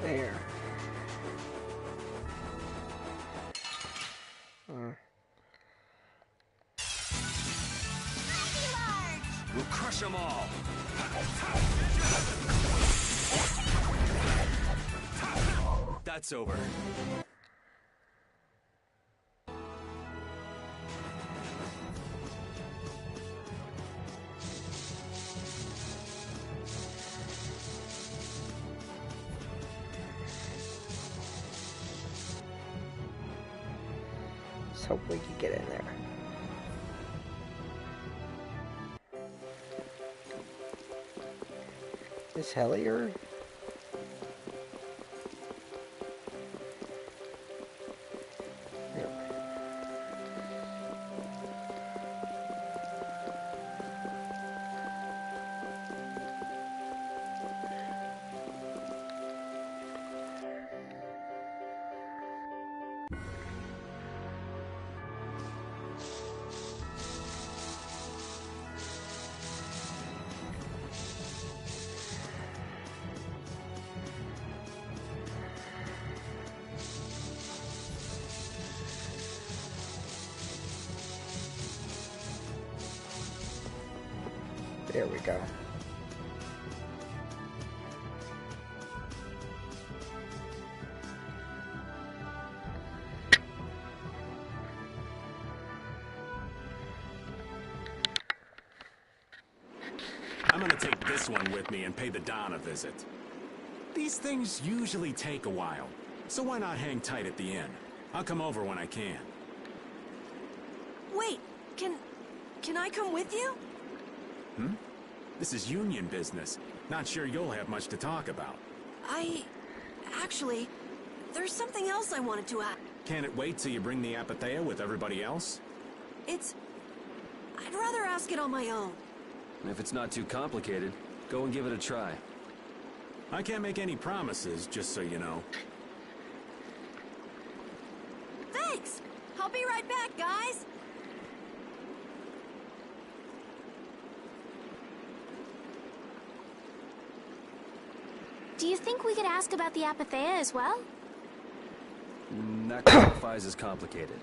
There. We'll crush them all. That's over. Let's hope we can get in there. Is Hellier? There we go. I'm gonna take this one with me and pay the Don a visit. These things usually take a while, so why not hang tight at the inn? I'll come over when I can. Wait, can I come with you? Hmm? This is union business. Not sure you'll have much to talk about. Actually, there's something else I wanted to ask. Can it wait till you bring the Apathea with everybody else? I'd rather ask it on my own. If it's not too complicated, go and give it a try. I can't make any promises, just so you know. Thanks! I'll be right back, guys! Do you think we could ask about the Apathea as well? That qualifies as complicated.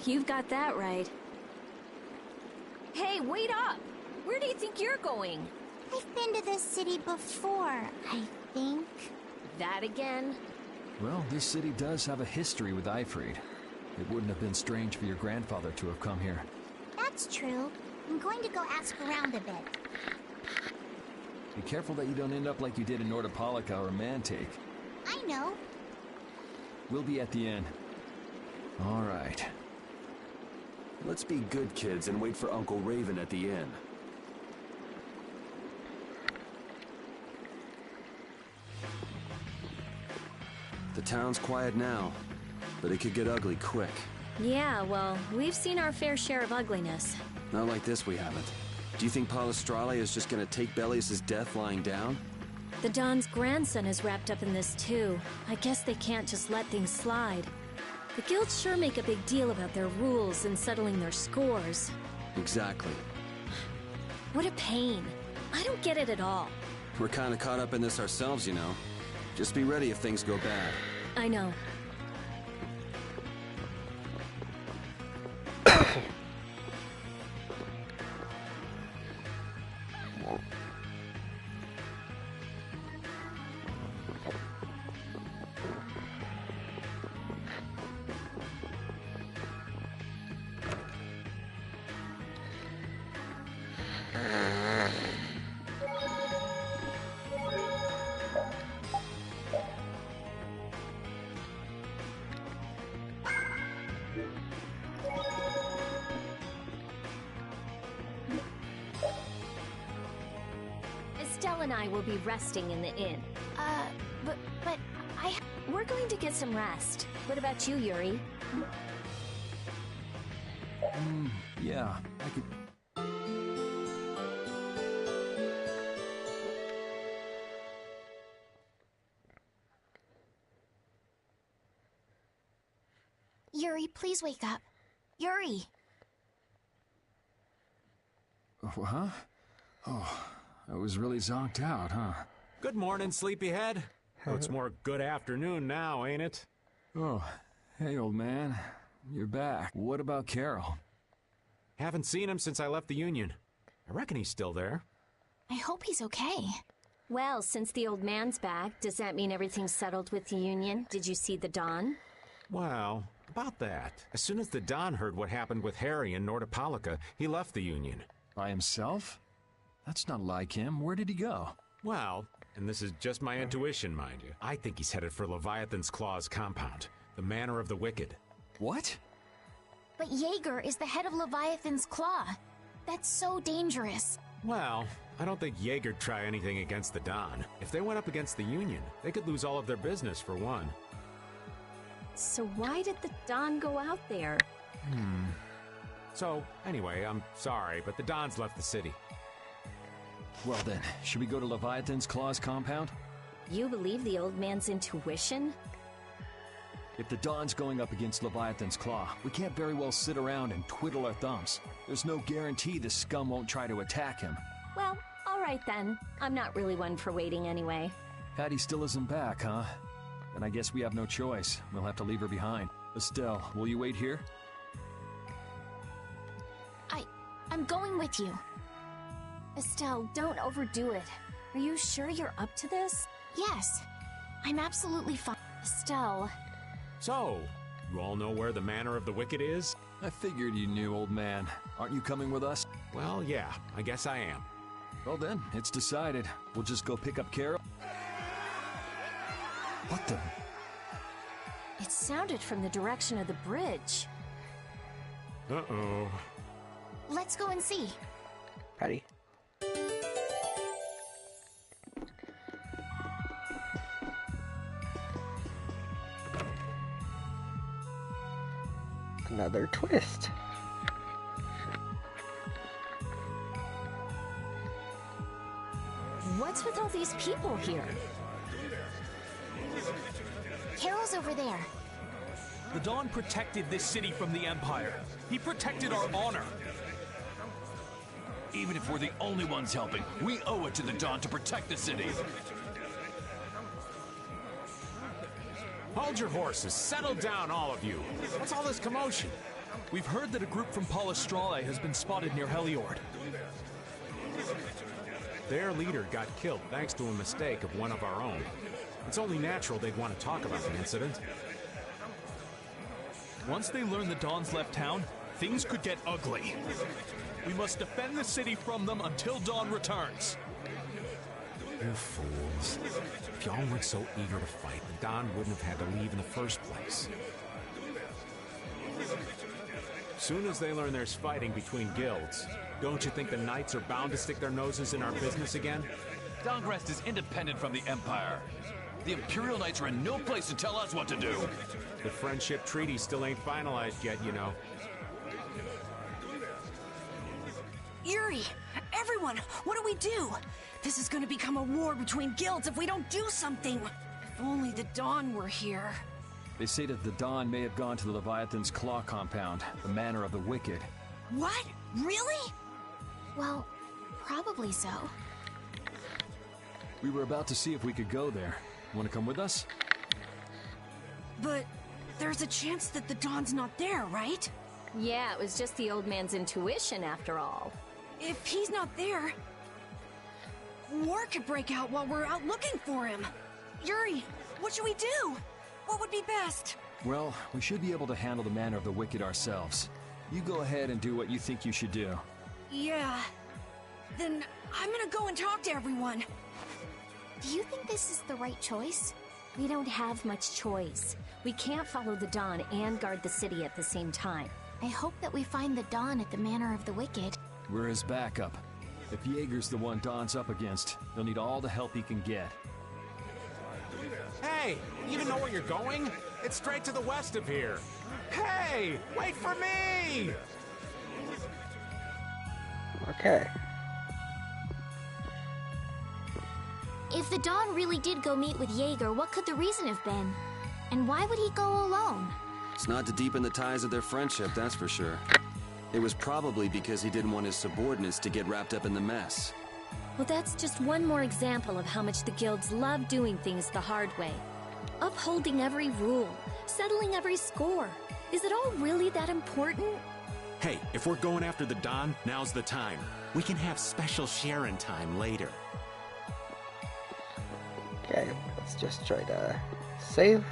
You've got that right. Hey, wait up! Where do you think you're going? I've been to this city before, I think. That again? Well, this city does have a history with Ifrid. It wouldn't have been strange for your grandfather to have come here. That's true. I'm going to go ask around a bit. Be careful that you don't end up like you did in Nordopolica or Mantake. I know. We'll be at the inn. All right. Let's be good kids and wait for Uncle Raven at the inn. The town's quiet now, but it could get ugly quick. Yeah, well, we've seen our fair share of ugliness. Not like this, we haven't. Do you think Palestrale is just gonna take Belios' death lying down? The Don's grandson is wrapped up in this too. I guess they can't just let things slide. The guilds sure make a big deal about their rules and settling their scores. Exactly. What a pain. I don't get it at all. We're kinda caught up in this ourselves, you know. Just be ready if things go bad. I know. Estelle and I will be resting in the inn. But We're going to get some rest. What about you, Yuri? Yeah, I could... Yuri, please wake up. Yuri! Huh? Oh, I was really zonked out, huh? Good morning, sleepyhead. Oh, it's more good afternoon now, ain't it? Oh, hey, old man. You're back. What about Carol? Haven't seen him since I left the Union. I reckon he's still there. I hope he's okay. Well, since the old man's back, does that mean everything's settled with the Union? Did you see the Don? Well, about that. As soon as the Don heard what happened with Harry in Nordopolica, he left the Union. By himself? That's not like him. Where did he go? Well, and this is just my intuition, mind you, I think he's headed for Leviathan's Claw's compound, the Manor of the Wicked. What? But Jaeger is the head of Leviathan's Claw. That's so dangerous. Well, I don't think Jaeger'd try anything against the Don. If they went up against the Union, they could lose all of their business, for one. So why did the Don go out there? So, anyway, I'm sorry, but the Don's left the city. Well then, should we go to Leviathan's Claw's compound? You believe the old man's intuition? If the Don's going up against Leviathan's Claw, we can't very well sit around and twiddle our thumbs. There's no guarantee the scum won't try to attack him. Well, all right then. I'm not really one for waiting anyway. Patty still isn't back, huh? Then I guess we have no choice. We'll have to leave her behind. Estelle, will you wait here? I'm going with you. Estelle, don't overdo it. Are you sure you're up to this? Yes. I'm absolutely fine. Estelle. So, you all know where the Manor of the Wicked is? I figured you knew, old man. Aren't you coming with us? Well, yeah, I guess I am. Well then, it's decided. We'll just go pick up Carol. What the? It sounded from the direction of the bridge. Uh-oh. Let's go and see. Patty. Another twist. What's with all these people here? Carol's over there. The Don protected this city from the Empire. He protected our honor. Even if we're the only ones helping, we owe it to the Don to protect the city. Hold your horses. Settle down, all of you. What's all this commotion? We've heard that a group from Palestrale has been spotted near Heliord. Their leader got killed thanks to a mistake of one of our own. It's only natural they'd want to talk about the incident. Once they learn the Don's left town, things could get ugly. We must defend the city from them until Dawn returns. You fools. If y'all weren't so eager to fight, the Don wouldn't have had to leave in the first place. Soon as they learn there's fighting between guilds, don't you think the Knights are bound to stick their noses in our business again? Dawngrest is independent from the Empire. The Imperial Knights are in no place to tell us what to do. The friendship treaty still ain't finalized yet, you know. Yuri! Everyone! What do we do? This is gonna become a war between guilds if we don't do something! If only the Dawn were here. They say that the Dawn may have gone to the Leviathan's Claw compound, the Manor of the Wicked. What? Really? Well, probably so. We were about to see if we could go there. Want to come with us? But there's a chance that the Dawn's not there, right? Yeah, it was just the old man's intuition after all. If he's not there, war could break out while we're out looking for him. Yuri, what should we do? What would be best? Well, we should be able to handle the Manor of the Wicked ourselves. You go ahead and do what you think you should do. Yeah. Then I'm gonna go and talk to everyone. Do you think this is the right choice? We don't have much choice. We can't follow the Dawn and guard the city at the same time. I hope that we find the Dawn at the Manor of the Wicked. We're his backup. If Jaeger's the one Dawn's up against, he'll need all the help he can get. Hey, you even know where you're going? It's straight to the west of here. Hey, wait for me! Okay. If the Dawn really did go meet with Jaeger, what could the reason have been? And why would he go alone? It's not to deepen the ties of their friendship, that's for sure. It was probably because he didn't want his subordinates to get wrapped up in the mess. Well, that's just one more example of how much the guilds love doing things the hard way. Upholding every rule, settling every score. Is it all really that important? Hey, if we're going after the Don, now's the time. We can have special sharing time later. Okay, let's just try to save.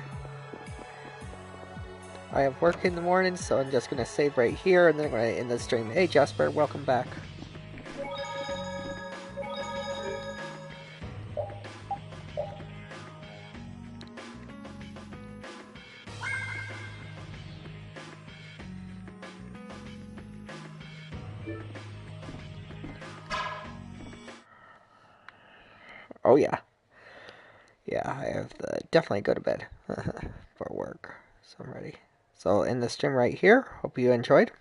I have work in the morning, so I'm just going to save right here, and then I'm going to end the stream. Hey Jasper, welcome back. Oh yeah. Yeah, I have to definitely go to bed for work. So I'm ready. So end the stream right here. Hope you enjoyed.